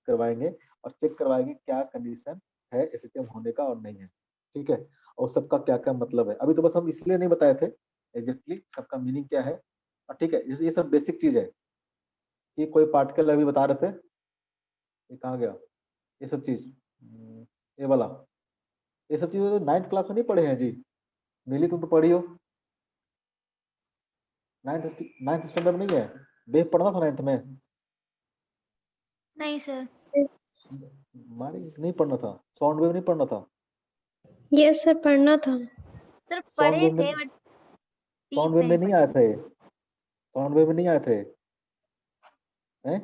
Speaker 1: करवाएंगे और चेक करवाएंगे क्या कंडीशन है एसएचएम होने का और नहीं है। ठीक है, और सबका क्या क्या मतलब है। अभी तो बस हम इसलिए नहीं बताए थे एग्जैक्टली सबका मीनिंग क्या है। और ठीक है, ये सब बेसिक चीज है कि कोई पार्टिकल अभी बता रहे थे, ये कहाँ गया, ये सब चीज, ये वाला, ये सब चीजें तो 9th क्लास में नहीं पढ़े हैं जी। नीली तुम तो पढ़ी हो, 9th स्टैंडर्ड में नहीं है, वेव पढ़ना था 9th में।
Speaker 6: नहीं सर।
Speaker 1: हमारी नहीं पढ़ना था, साउंड वेव नहीं पढ़ना था।
Speaker 2: यस सर, पढ़ना था।
Speaker 6: सर
Speaker 1: साउंड
Speaker 6: पढ़े
Speaker 1: वेव में,
Speaker 6: थे बट
Speaker 1: साउंड
Speaker 6: डीप
Speaker 1: वेव में नहीं आए
Speaker 6: पढ़े।
Speaker 1: थे, साउंड वेव में नहीं आए थे, हैं?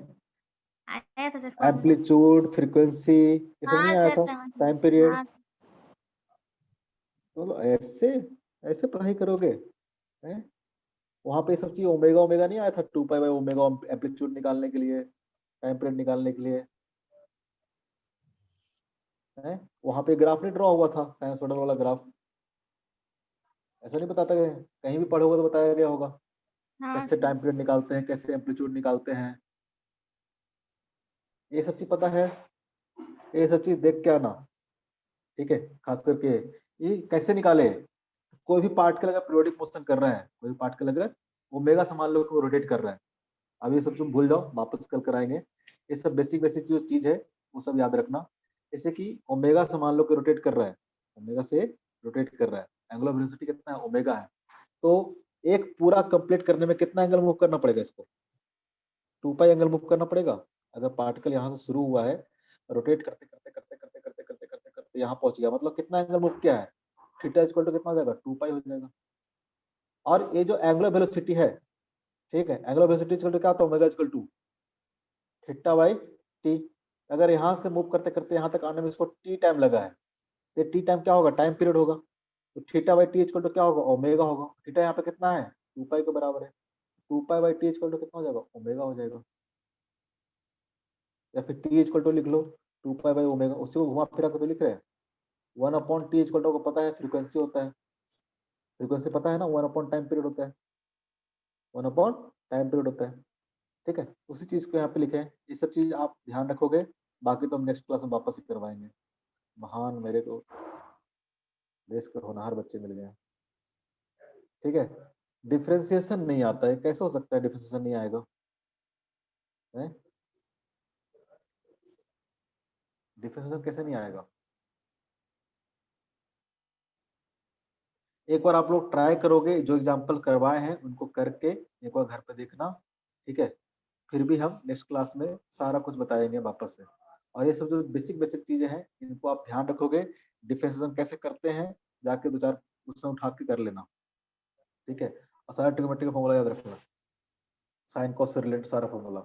Speaker 6: आया था सर form।
Speaker 1: एम्पलीट्यूड, फ्रीक्वेंसी, ये सब नहीं
Speaker 6: हाँ
Speaker 1: आया
Speaker 6: सर
Speaker 1: था,
Speaker 6: समझ गए।
Speaker 1: Time period.
Speaker 6: हाँ
Speaker 1: तो ऐसे ऐसे पढ़ाई करोगे, हैं? वहां पे ये सब चीज ओमेगा ओमेगा नहीं आया था, 2 पाई बाय ओमेगा एम्पलीट्यूड निकालने के लिए, टाइम पीरियड निकालने के लिए, हैं? वहां पे ग्राफ नहीं ड्रॉ हुआ था, साइनसोइडल वाला ग्राफ? ऐसा नहीं बताता गया, कहीं भी पढ़ोगे तो बताया गया होगा
Speaker 6: हाँ
Speaker 1: कैसे
Speaker 6: सर।
Speaker 1: टाइम पीरियड निकालते हैं, कैसे एम्पलीट्यूड निकालते हैं। ये सब चीज पता है, ये सब चीज देख के आना। ठीक है, खास करके ये कैसे निकाले। कोई भी पार्टिकल अगर पीरियोडिक मोशन कर रहा है, कोई पार्टिकल अगर ओमेगा से मान लो कि वो रोटेट कर रहा है, अब ये सब तुम भूल जाओ, वापस कल कराएंगे। ये सब बेसिक बेसिक जो चीज है वो सब याद रखना। जैसे कि ओमेगा से मान लो कि रोटेट कर रहा है, ओमेगा से रोटेट कर रहा है, एंगुलर वेलोसिटी कितना है, ओमेगा है। तो एक पूरा कंप्लीट करने में कितना एंगल मूव करना पड़ेगा, इसको 2 पाई एंगल मूव करना पड़ेगा। अगर पार्टिकल यहाँ से शुरू हुआ है, रोटेट करते करते करते करते करते करते करते करते यहाँ पहुंच गया, मतलब कितना एंगल मूव किया है, थीटा इक्वल टू कितना हो जाएगा, 2 पाई हो जाएगा। और ये जो एंगुलर वेलोसिटी है, ठीक है, एंगुलर वेलोसिटी इक्वल टू क्या होता है, omega equal to theta by t. अगर यहाँ से मूव करते करते यहाँ तक आने में इसको टी टाइम लगा है, तो टी टाइम क्या होगा, टाइम पीरियड होगा। तो theta by t equal to क्या होगा, ओमेगा होगा। थीटा यहाँ पे कितना है, 2 पाई के बराबर है, 2 pi by t equal to कितना हो जाएगा, ओमेगा हो जाएगा। या फिर टी इक्वल टू लिख लो, 2 पाई बाई ओमेगा, उसी को घुमा फिरा के तो लिख रहे हैं। 1/टी इक्वल टू को पता है फ्रीक्वेंसी होता है, फ्रीक्वेंसी पता है ना, 1/टाइम पीरियड होता है, 1/टाइम पीरियड होता है। ठीक है, उसी चीज को यहाँ पे लिखे हैं। ये सब चीज आप ध्यान रखोगे, बाकी तो हम नेक्स्ट क्लास में वापस ही करवाएंगे। महान मेरे को देश के होनहार बच्चे मिल गए। ठीक है, डिफ्रेंसिएशन नहीं आता है, कैसे हो सकता है डिफ्रेंसिएशन नहीं आएगा, है? डिफ्रेंसिएशन कैसे नहीं आएगा? एक बार आप लोग ट्राई करोगे, जो एग्जांपल करवाए हैं उनको करके एक बार घर पे देखना। ठीक है, फिर भी हम नेक्स्ट क्लास में सारा कुछ बताएंगे वापस से। और ये सब जो बेसिक बेसिक चीजें हैं इनको आप ध्यान रखोगे, डिफरेंशिएशन कैसे करते हैं, जाके 2-4 क्वेश्चन उठा के कर लेना। ठीक है, और सारा ट्रिग्नोमेट्री का फॉर्मूला याद रखना, साइन कॉस से रिलेटेड सारा फॉर्मूला।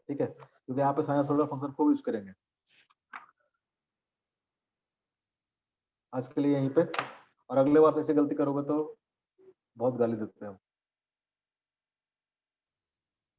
Speaker 1: ठीक है, क्योंकि यहाँ पे साइनसोइडल फंक्शन खूब यूज करेंगे। आज के लिए यहीं पे, और अगले बार से ऐसी गलती करोगे तो बहुत गाली देते हैं हम।